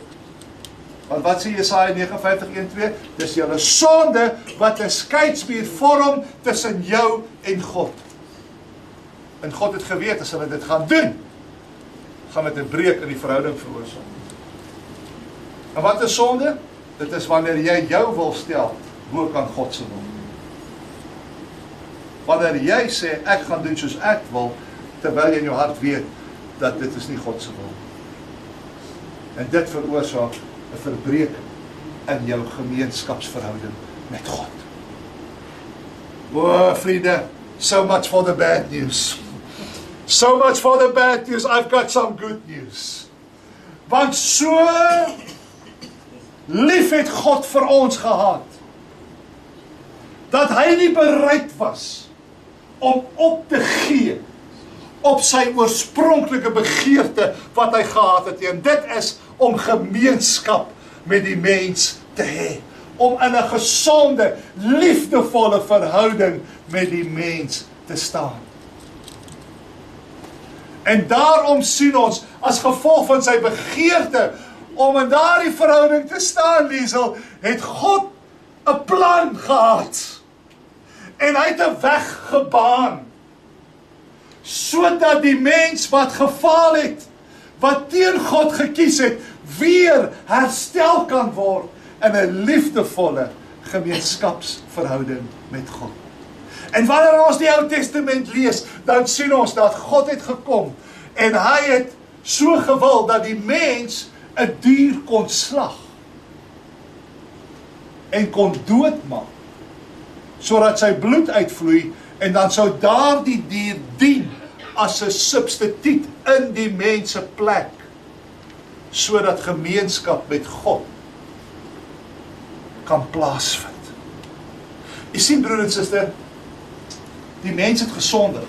Want wat sê Jesaja 59:1-2? Dis julle sonde wat 'n skeidsmuur vorm tussen jou en God. En God het geweet as hulle dit gaan doen, gaan dit 'n breuk in die verhouding veroorsaak. En wat is sonde? Dit is wanneer jy jou wil stel bo kan God se wil. Wanneer jy sê ek gaan doen soos ek wil, terwyl jy in jou hart weet dat dit is nie God se wil. En dit veroorsaak 'n verbreking in jou gemeenskapsverhouding met God. O, vriende, so much for the bad news. So much for the bad news. I've got some good news. Want so lief het God vir ons gehad, dat hy nie bereid was om op te gee op sy oorspronklike begeerte wat hy gehad het. En dit is om gemeenskap met die mens te hê. Om in 'n gesonde, liefdevolle verhouding met die mens te staan. En daarom sien ons, as gevolg van sy begeerte, om in daardie verhouding te staan, Liesel, het God 'n plan gehad. En hy het 'n weg gebaan, sodat die mens wat gefaal het, wat teen God gekies het, weer herstel kan word in 'n liefdevolle gemeenskapsverhouding met God. En wanneer ons die Ou Testament lees, dan sien ons dat God het gekom en hy het so gewil dat die mens 'n dier kon slag en kon doodmaak, sodat sy bloed uitvloei, en dan sou daardie dier dien as 'n substituut in die mens se plek, sodat gemeenskap met God kan plaasvind. Jy sien, broer en suster, die mens het gesondig,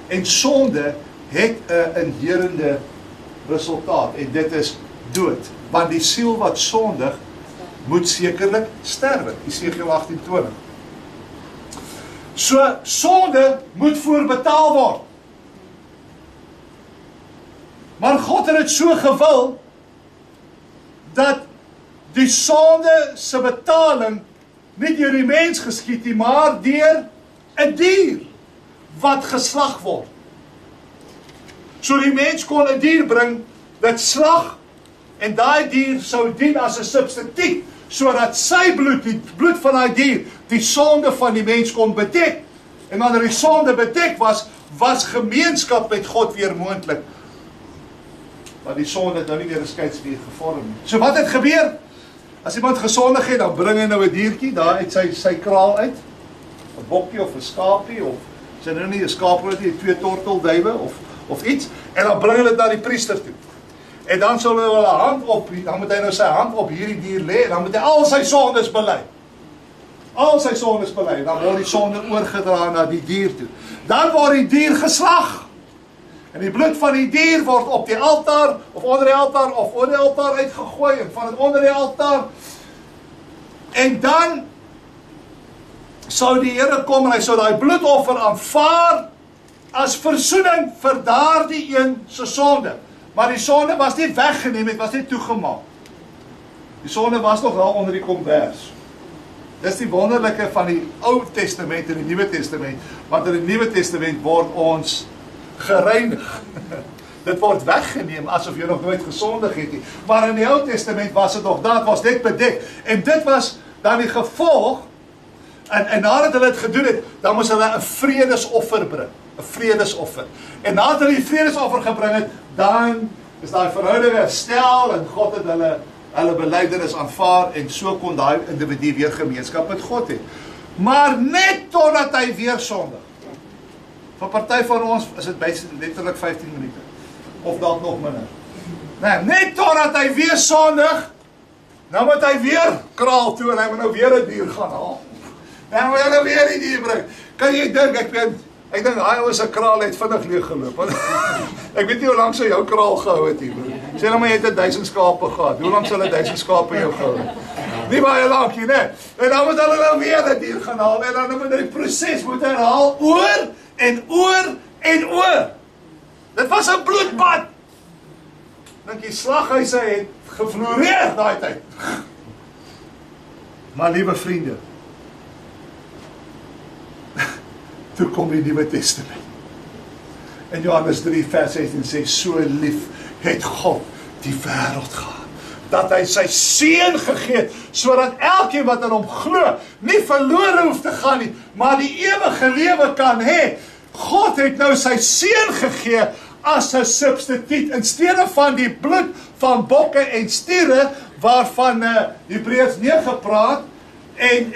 en sonde het 'n inherende resultaat, en dit is dood, want die siel wat sondig moet sekerlik sterwe. Esegiel 18:20. So sonde moet voorbetaal word. Maar God het dit so gewil dat die sonde se betaling nie deur die mens geskied nie, maar deur 'n dier wat geslag word. So die mens kon 'n dier bring, dit slag, en daai dier sou dien as 'n substituut, sodat sy bloed, die bloed van daai dier, die sonde van die mens kon bedek. En wanneer die sonde bedek was, was gemeenskap met God weer moontlik. Want die sonde het nou nie meer 'n skeidsmuur gevorm nie. So wat het gebeur? As iemand gesondig het, dan bring hy nou 'n diertjie daar uit sy kraal uit. 'n Bokkie of 'n skaapie, of sy nou nie 'n skaap het nie, 2 tortelduwe, of iets, en dan bring hulle dit na die priester toe. En dan sal hulle hand op, dan moet hy nou sy hand op hierdie dier lê, en dan moet hy al sy sondes bely. Al sy sondes bely, dan word die sonde oorgedra na die dier toe. Dan word die dier geslag. En die bloed van die dier word op die altaar, of onder die altaar, of onder die altaar uitgegooi, en van het onder die altaar. En dan sou die Here kom, en hy sou daai bloedoffer aanvaar, as versoening vir daardie een se sonde. Maar die sonde was nie weggeneem, het was nie toegemaak. Die sonde was nog wel onder die kombers. Dis die wonderlike van die Ou Testament en die Nuwe Testament, want in die Nuwe Testament word ons gereinig. Dit word weggeneem, asof jy nog nooit gesondig het nie. Maar in die Ou Testament was dit nog, dat was dit bedek. En dit was dan die gevolg, en nadat hulle dit gedoen het, dan moes hulle 'n vredesoffer bring. 'n Vredesoffer. En nadat hulle die vredesoffer gebring het, dan is daai verhouding herstel, en God het hulle belydenis aanvaar, en so kon daai individu weer gemeenskap met God hê. Maar net totdat hy weer sondig. Vir party van ons is dit letterlik 15 minute, of dalk nog minder. Nee, net totdat hy weer sondig, nou moet hy weer kraal toe, en hy moet nou weer 'n dier gaan haal. Nou moet hy nou weer die dier bring. Kan jy dink, ek dink, hy was 'n kraal het vinnig leeg geloop. Ek weet nie hoe lank sou jou kraal gehou het hier, broer. Sê nou maar jy het 1000 skape gehad. Hoe lank sal 1000 skape jou gehou het? Nie baie lank nie, né? En dan moet hulle nou weer 'n dier gaan haal, en dan moet die proses moet herhaal oor en oor en oor. Dit was 'n bloedbad. Dink die slaghuise het gefloreer daai tyd. Maar liewe vriende, toe kom die Nuwe Testament. In Johannes 3 vers 16 sê, so lief het God die wêreld gehad, dat hy sy seun gegee het, sodat elkeen wat in hom glo, nie verlore hoef te gaan nie, maar die ewige lewe kan hê. God het nou sy seun gegee as 'n substituut, in steede van die bloed van bokke en stiere, waarvan Hebreërs 9 praat, en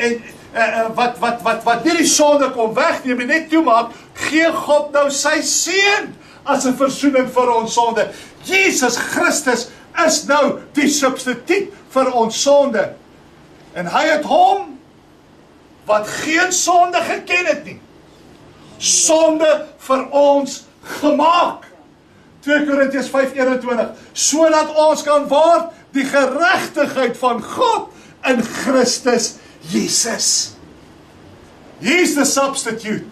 wat nie die sonde kom wegneem en net toemaak, gee God nou sy seun as 'n versoening vir ons sonde. Jesus Christus is nou die substituut vir ons sonde. En hy het hom, wat geen sonde geken het nie, sonde vir ons gemaak. 2 Korintiërs 5:21, sodat ons kan word die geregtigheid van God in Christus Jesus. He's the substitute.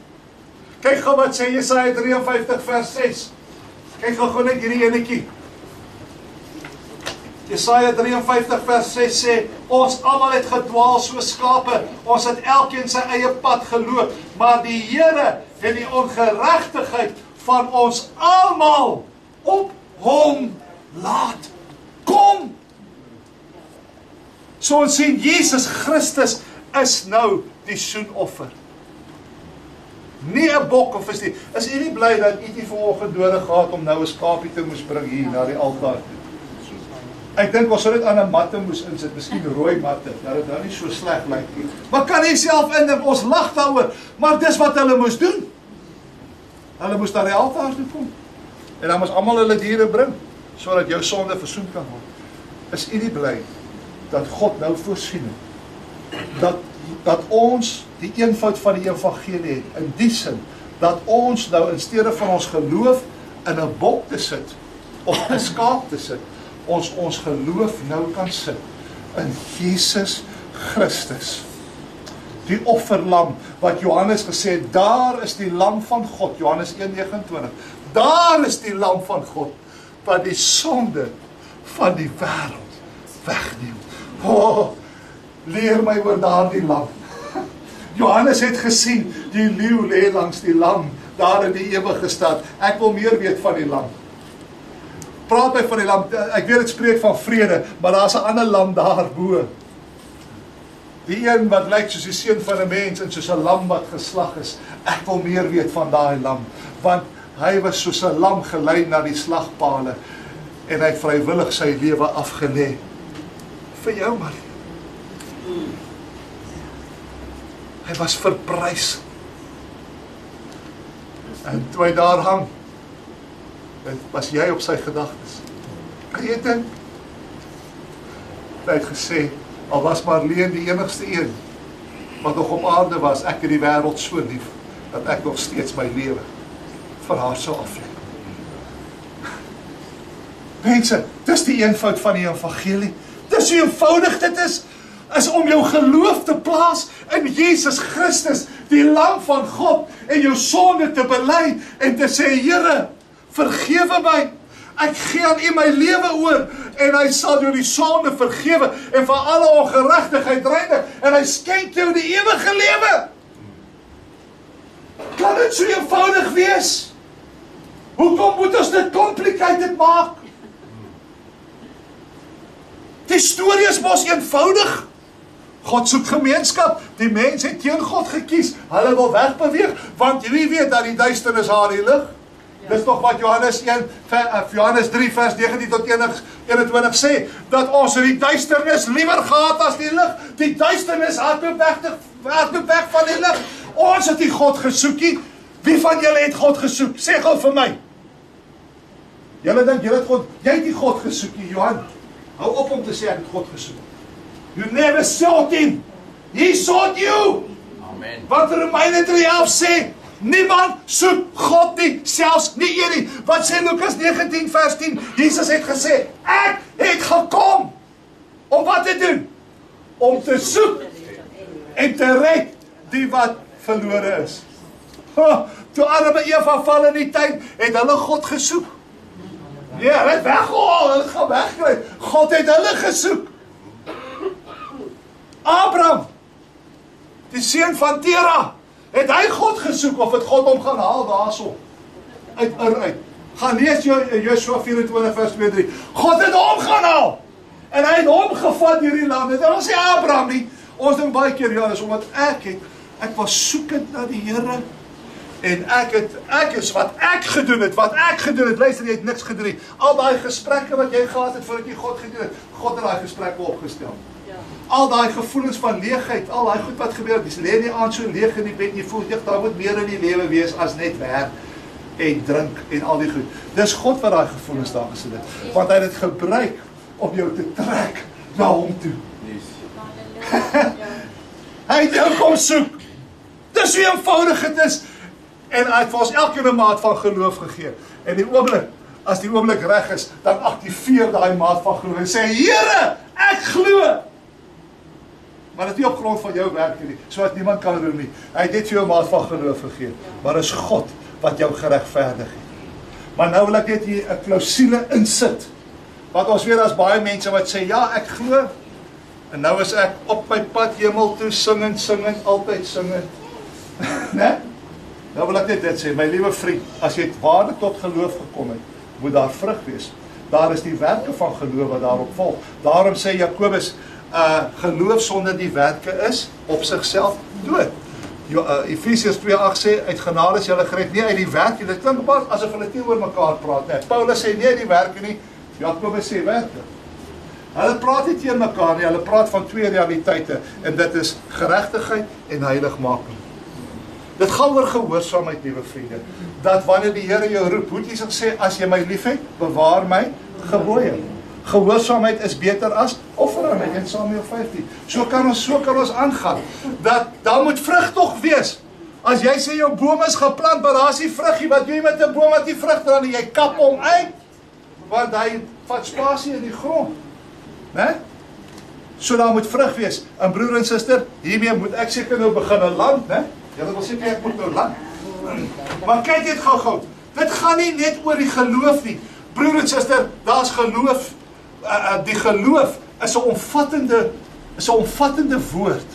Kyk gou wat sê Jesaja 53 vers 6. Kyk gou net hierdie enetjie. Jesaja 53 vers 6 sê, ons almal het gedwaal soos skape, ons het elkeen sy eie pad geloop, maar die Here het die ongeregtigheid van ons almal op hom laat kom. So ons sien, Jesus Christus is nou die soenoffer. Nie 'n bok of is nie. Is u nie bly dat u nie vanoggend nodig gehad om nou 'n skaapie te moes bring hier na die altaar toe? Ek dink ons sou dit aan 'n matte moes insit, miskien rooi matte, dat dit nou nie so sleg lyk nie. Maar kan jy self indink, ons lag daaroor, maar dis wat hulle moes doen. Hulle moes na die altaar toe kom. En dan moes almal hulle diere bring, sodat jou sonde versoen kan word. Is u nie bly dat God nou voorsien het, dat ons die eenvoud van die evangelie het, in die sin, dat ons nou in steede van ons geloof in 'n bok te sit, of 'n skaap te sit, ons geloof nou kan sit in Jesus Christus. Die offerlam, wat Johannes gesê het, daar is die lam van God, Johannes 1:29, daar is die lam van God, wat die sonde van die wêreld wegneem. Leer my oor daardie lam. Johannes het gesien, die leeu lê langs die lam, daar in die ewige stad. Ek wil meer weet van die lam. Praat my van die lam, ek weet dit spreek van vrede, maar daar is 'n ander lam daarbo. Die een wat lyk soos die seun van 'n mens, en soos 'n lam wat geslag is. Ek wil meer weet van daai lam, want hy was soos 'n lam gelei na die slagpale, en hy het vrywillig sy lewe afgelê. Vir jou, Marie. Hy was verprys. En toe hy daar hang, En was jy op sy gedagtes? Kan jy dink? Hy het gesê, al was Marleen die enigste een wat nog op aarde was, ek het die wêreld so lief, dat ek nog steeds my lewe vir haar sou aflê. Mense, dis die eenvoud van die evangelie. Dis hoe eenvoudig dit is om jou geloof te plaas in Jesus Christus, die Lam van God, en jou sonde te bely en te sê, Here, vergewe my, ek gee aan U my lewe oor, en hy sal jou die sonde vergewe, en van alle ongeregtigheid reinig, en hy skenk jou die ewige lewe. Kan dit so eenvoudig wees? Hoekom moet ons dit complicated maak? Die storie is mos eenvoudig. God soek gemeenskap, die mens het teen God gekies, hulle wil wegbeweeg, want wie weet dat die duisternis haar die lig? Dis toch wat Johannes 3 vers 19 tot 21 sê, dat ons in die duisternis liewer gehad as die lig. Die duisternis hardloop weg van die lig. Ons het die God gesoekie. Wie van julle het God gesoek? Sê gou vir my. Julle dink jy het die God gesoekie, Johan. Hou op om te sê ek het God gesoek. You never sought him. He sought you. Amen. Wat Romeine 3:11 sê, niemand soek God nie, selfs nie een nie. Wat sê Lukas 19 vers 10? Jesus het gesê, ek het gekom om wat te doen? Om te soek en te red die wat verlore is. Toe Adam en Eva val in die tuin, het hulle God gesoek. Ja, hulle het weggehaal, hulle het gaan wegkry. God het hulle gesoek. Abraham, die seun van Tera, het hy God gesoek, of het God hom gaan haal daarso? Uit Ur. Gaan lees Joshua 24 vers 2-3. God het hom gaan haal, en hy het hom gevat hierdie land. Dit was nie Abraham nie. Ons dink baie keer, ja, is omdat ek was soekend na die Here, en ek is wat ek gedoen het, luister, jy het niks gedoen nie. Al die gesprekke wat jy gehad het, voordat jy God gedoen het, God het die gesprekke opgestel. Al die gevoelens van leegheid, al die goed wat gebeur, die lê nie aan so leeg in die bed, jy voel, daar moet meer in die lewe wees, as net werk, en drink, en al die goed. Dis God wat die gevoelens daar gesit het, want hy het dit gebruik, om jou te trek, na hom toe. Hy het jou kom soek, dis hoe eenvoudig het is, en hy het vir ons elke maat van geloof gegee, en die oomblik, as die oomblik reg is, dan activeer die maat van geloof, en sê, Here, ek glo, maar dit is nie op grond van jou werk nie, sodat niemand kan doen nie, hy het net vir jou maat van geloof gegee, maar is God, wat jou geregverdig het. Maar nou wil ek net hier 'n klousule insit, want ons weet as baie mense wat sê, ja, ek glo, en nou is ek op my pad hemel toe, singend, altyd singend, né? Nou wil ek net dit sê, my liewe vriend, as jy waarlik tot geloof gekom het, moet daar vrug wees. Daar is die werke van geloof wat daarop volg. Daarom sê Jakobus, geloof sonder die werke is op sigself dood. Efesiërs 2:8 sê, uit genade is julle gered, nie uit die werke. Dit klink pas asof hulle teenoor mekaar praat, nee. Paulus sê nie uit die werke nie, Jakobus sê werke. Hulle praat nie teen mekaar nie, hulle praat van twee realiteite, en dit is geregtigheid en heiligmaking. Dit gaan oor gehoorsaamheid, liewe vriende, dat wanneer die Here jou roep, hoe Jesus sê, as jy my liefhet, bewaar my gebooie. Gehoorsaamheid is beter as offerande, in Samuel 15. So kan ons aangaan, dat daar moet vrug tog wees. As jy sê jou boom is geplant, maar daar is die vruggie, wat jy met 'n boom wat die vrug dra, en jy kap hom uit, want hy vat spasie in die grond. Né? So daar moet vrug wees. En broer en suster, hiermee moet ek seker nou begin land, né? Julle wil seker ek moet nou land. Maar kyk dit gou. Dit gaan nie net oor die geloof nie. Broer en suster, daar's geloof. Die geloof is 'n omvattende woord.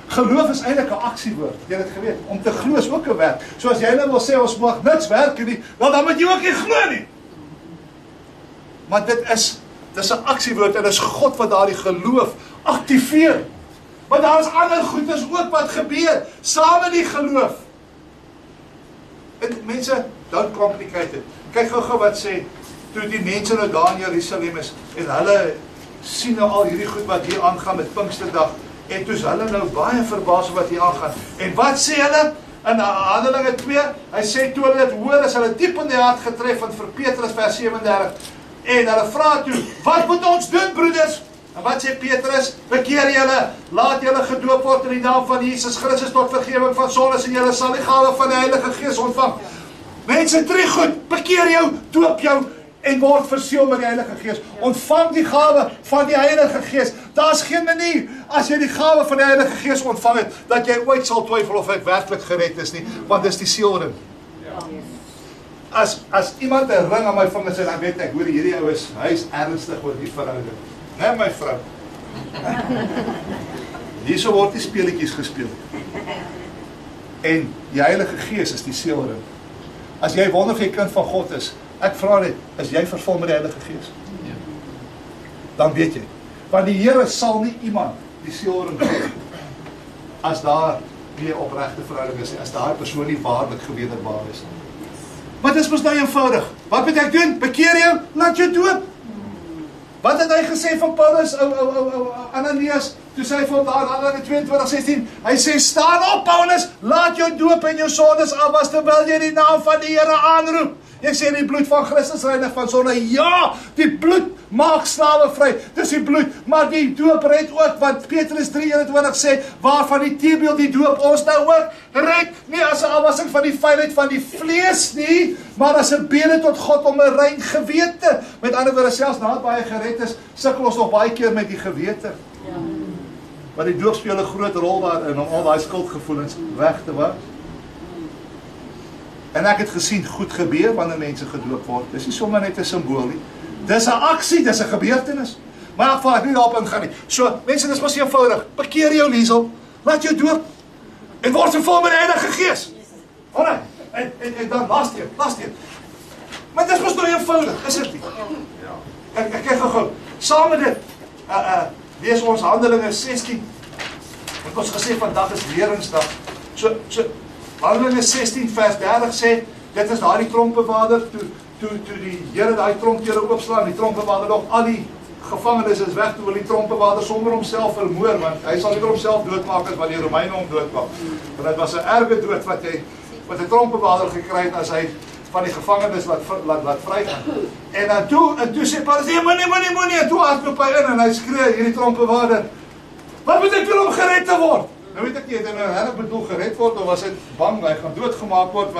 Geloof is eintlik 'n aksiewoord. Jy het geweet, om te glo is ook 'n werk. So as jy nou wil sê ons mag niks werk nie, wel dan moet jy ook nie glo nie. Maar dis 'n aksiewoord, en dis God wat daardie geloof aktiveer. Maar daar is ander goedes ook wat gebeur, saam met die geloof. En mense, don't complicate it. Kyk gou wat sê, toe die mense nou daar in Jerusalem is, en hulle sien nou al hierdie goed wat hier aangaan met Pinksterdag, en toe's hulle nou baie verbaas wat hier aangaan. En wat sê hulle? in Handelinge 2, hy sê toe hulle dit hoor, is hulle diep in die hart getref, en vir Petrus vers 37, en hulle vra toe, wat moet ons doen, broeders? En wat sê Petrus? Bekeer julle, laat julle gedoop word in die naam van Jesus Christus tot vergewing van sondes, en julle sal die gawe van die Heilige Gees ontvang. Mense, 3 goed, bekeer jou, doop jou, en word verseël met die Heilige Gees. Ontvang die gawe van die Heilige Gees. Daar's geen manier, as jy die gawe van die Heilige Gees ontvang het, dat jy ooit sal twyfel of ek werklik gered is nie, want dis die seelring. As iemand 'n ring aan my vinger sê, dan weet ek, hoor hierdie ou hy is ernstig oor die verhouding. Nee, my vrou. Hierso word die speletjies gespeel. En die Heilige Gees is die seelring. As jy wonder of jy kind van God is, ek vra net, is jy vervul met die Heilige Gees? Ja. Dan weet jy. Want die Here sal nie iemand die seelring gee, as daar nie 'n opregte verhouding is, as daai persoon nie waarlik gewederbaar is. Maar dis mos nou eenvoudig. Wat moet ek doen? Bekeer jou, laat jou doop. Wat het hy gesê van Paulus, Ananias, toe sê hy van daar, Handelinge 22:16, hy sê, staan op Paulus, laat jou doop en jou sondes afwas, terwyl jy die naam van die Here aanroep. Ek sê die bloed van Christus reinig van sonde. Ja, die bloed maak slawe vry. Dis die bloed, maar die doop red ook, want Petrus 3:21 sê, waarvan die teebeeld die doop ons nou ook red, nie as 'n afwassing van die vuilheid van die vlees nie, maar as 'n bede tot God om 'n rein gewete. Met ander woorde, selfs nadat baie gered is, sukkel ons nog baie keer met die gewete. Ja. Maar die doop speel 'n groot rol daarin om al daai skuldgevoelens weg te was. En ek het gesien goed gebeur wanneer mense gedoop word. Dis nie sommer net 'n simbool nie. Dis 'n aksie, dis 'n gebeurtenis. Maar ek nie daarop ingaan nie. So, mense, dis mos eenvoudig. Bekeer jou, Liesel. Laat jou doop. En word vervul met die Heilige Gees. Alraai. En dan laaste een. Maar dis mos nou eenvoudig, is dit nie? Ja. Ek kyk gou. Saam met dit, lees ons Handelinge 16. Want ons gesê vandag is Leringsdag. So Handelinge 16 vers 30 sê, dit is daai tronkbewaarder, toe die Here daai tronkdeure oopslaan, die tronkbewaarder nog al die gevangenes is weg, toe wil die tronkbewaarder sonder homself vermoor, want hy sal nie homself doodmaak as wat die Romeine hom doodmaak. Want dit was 'n erge dood wat 'n tronkbewaarder gekry het as hy van die gevangenes laat vrygaan. En toe sê Paulus, moenie, en toe hardloop hy in en hy skree hierdie tronkbewaarder, wat moet ek doen om gered te word? Nou weet ek nie, het hy nou bedoel gered word, of was hy bang, hy gaan doodgemaak word,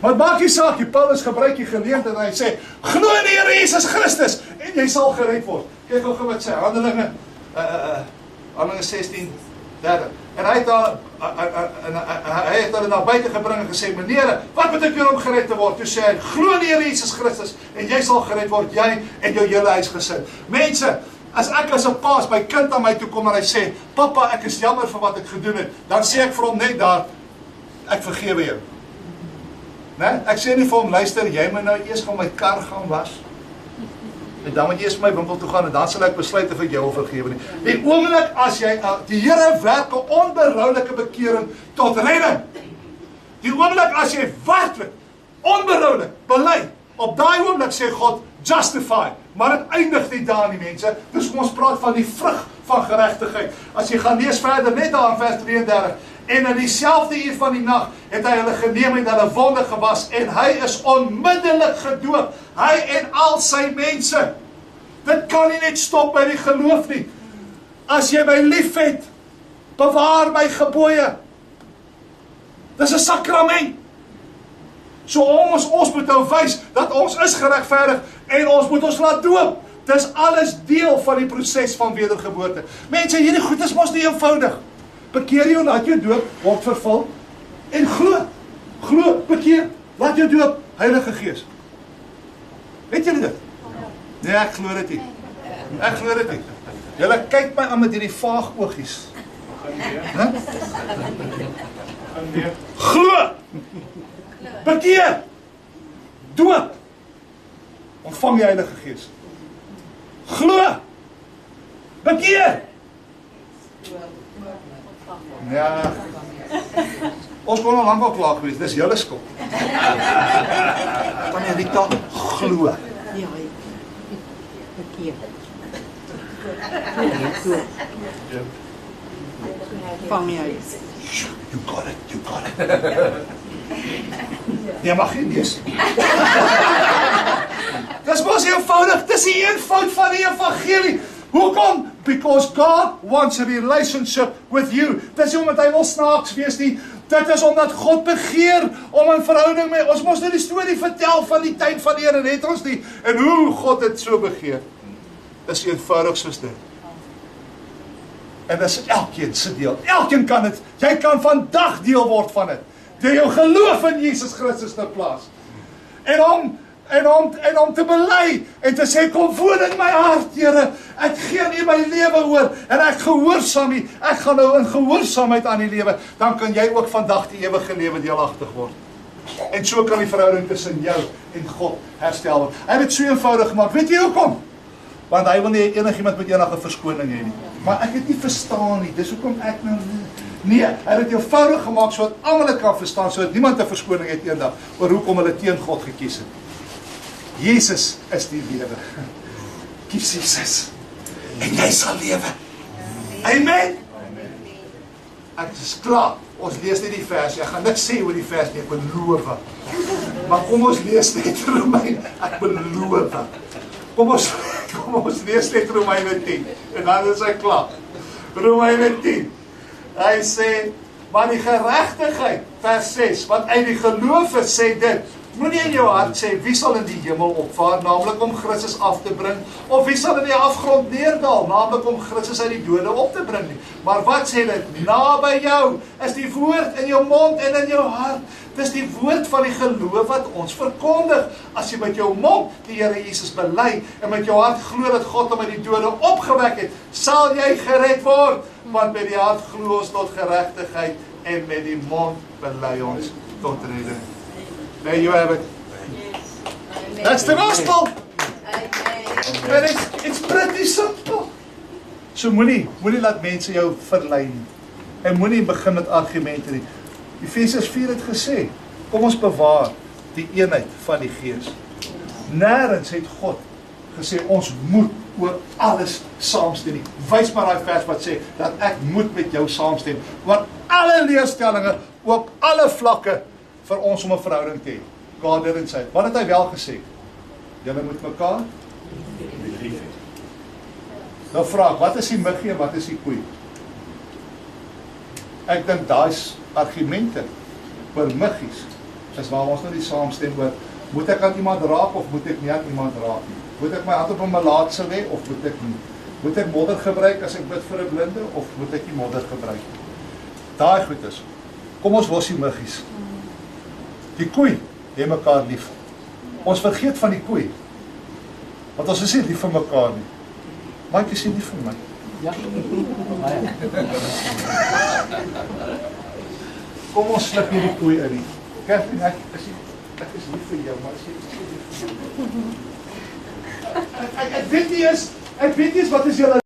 maar maak nie saak, die Paulus gebruik die geleentheid en hy sê, glo in die Here Jesus Christus, en jy sal gered word. Kyk gou wat sê, Handelinge 16:30, en hy het hulle na buite gebring en gesê, meneer, wat moet ek doen om gered te word? Toe sê hy, glo in die Here Jesus Christus, en jy sal gered word, jy en jou hele huisgesin. Mense, as ek as 'n pa, my kind aan my toe kom en hy sê, papa, ek is jammer vir wat ek gedoen het, dan sê ek vir hom net daar, ek vergewe jou. Nee? Ek sê nie vir hom, luister, jy moet nou eers van my kar gaan was, en dan moet jy eers my winkel toe gaan, en dan sal ek besluit of ek jou wil vergewe nie. Die oomblik as jy, die Here werk 'n onberoulike bekering tot redding. Die oomblik as jy werklik, onberoulik, bely, op daai oomblik sê God, justify, maar het eindig nie daar nie, mense. Dus ons praat van die vrug van geregtigheid. As jy gaan lees verder, net daar in vers 33, en in dieselfde uur van die nag het hy hulle geneem en hulle wonde gewas, en hy is onmiddellik gedoop, hy en al sy mense. Dit kan nie net stop by die geloof nie. As jy my lief het, bewaar my gebooie. Dis 'n sakrament. So ons moet nou wys dat ons is geregverdig en ons moet ons laat doop. Dis alles deel van die proses van wedergeboorte. Mense, hierdie goed is mos nie eenvoudig. Bekeer jou, laat jou doop, word vervul en glo, bekeer, laat jou doop, Heilige Gees. Weet julle dit? Nee, ek glo dit nie. Ek glo dit nie. Julle kyk my aan met hierdie vaag oogies. Glo, bekeer, doop, ontvang die Heilige Gees. Glo, bekeer. Ja, ons kon al lang al klaar gewees, dis julle skuld. Tannie Rita, glo. Ja, bekeer. Vang jy. You got it, you got it. Jy mag nie lees nie. Dis mos eenvoudig, dis die eenvoud van die evangelie. Hoekom? Because God wants a relationship with you. Dis nie omdat hy wil snaaks wees nie. Dit is omdat God begeer om 'n verhouding met ons. Mos nou die storie vertel van die tyd van die Here, het ons nie. En hoe God dit so begeer. Dis eenvoudig soos dit. En dis elkeen se deel. Elkeen kan dit. Jy kan vandag deel word van dit. Deur jou geloof in Jesus Christus te plaas. En om te bely en te sê, kom woon in my hart, Here. Ek gee nie my lewe oor en ek gehoorsaam nie. Ek gaan nou in gehoorsaamheid aan die lewe. Dan kan jy ook vandag die ewige lewe deelagtig word. En so kan die verhouding tussen jou en God herstel word. Hy het dit so eenvoudig gemaak. Weet jy hoekom? Want hy wil nie enigiemand met enige verskoning hê nie. Maar ek het nie verstaan nie. Dis hoekom ek nou nee, hy het dit eenvoudig gemaak sodat almal dit kan verstaan, sodat niemand 'n verskoning het eendag oor hoekom hulle teen God gekies het. Jesus is die lewe. Kies Jesus. En jy sal lewe. Amen. Ek is klaar. Ons lees net die vers. Ek gaan niks sê oor die vers nie, ek beloof. Maar kom ons lees net Romeine. Ek beloof. Kom ons lees net Romeine 10. En dan is hy klaar. Romeine 10. Hy sê, maar die geregtigheid, vers 6, wat uit die geloof is, sê dit, moenie in jou hart sê, wie sal in die hemel opvaar, naamlik om Christus af te bring, of wie sal in die afgrond neerdal, naamlik om Christus uit die dode op te bring nie. Maar wat sê dit? Naby jou is die woord in jou mond en in jou hart. Dis die woord van die geloof wat ons verkondig. As jy met jou mond die Here Jesus bely en met jou hart glo dat God hom uit die dode opgewek het, sal jy gered word. Want met die hart glo ons tot geregtigheid en met die mond bely ons tot redding. There you have it. That's the gospel. And it's pretty simple. So moenie laat mense jou verlei nie. En moenie begin met argumente nie. Efesiërs 4 het gesê, kom ons bewaar die eenheid van die Gees. Nêrens het God gesê, ons moet oor alles saamstem nie. Wys maar daai vers wat sê, dat ek moet met jou saamstem. Want alle leerstellinge, op alle vlakke, vir ons om 'n verhouding te hê. God didn't say. Wat het hy wel gesê? Julle moet mekaar lief hê. Nou vra ek, wat is die muggie en wat is die koei? Ek dink daai's argumente oor muggies is waar ons nou die saamstem oor, moet ek aan iemand raak of moet ek nie aan iemand raak nie? Moet ek my hand op 'n malaatse lê of moet ek nie? Moet ek modder gebruik as ek bid vir 'n blinde of moet ek nie modder gebruik nie? Daai goed is. Kom ons los die muggies. Die koei hê mekaar lief. Ons vergeet van die koei. Want ons is nie lief vir mekaar nie. Maak jy sien lief vir my? Ja. Kom ons slip hierdie koei in nie. Kathleen, ek is lief vir jou, maar ek weet nie eens wat is julle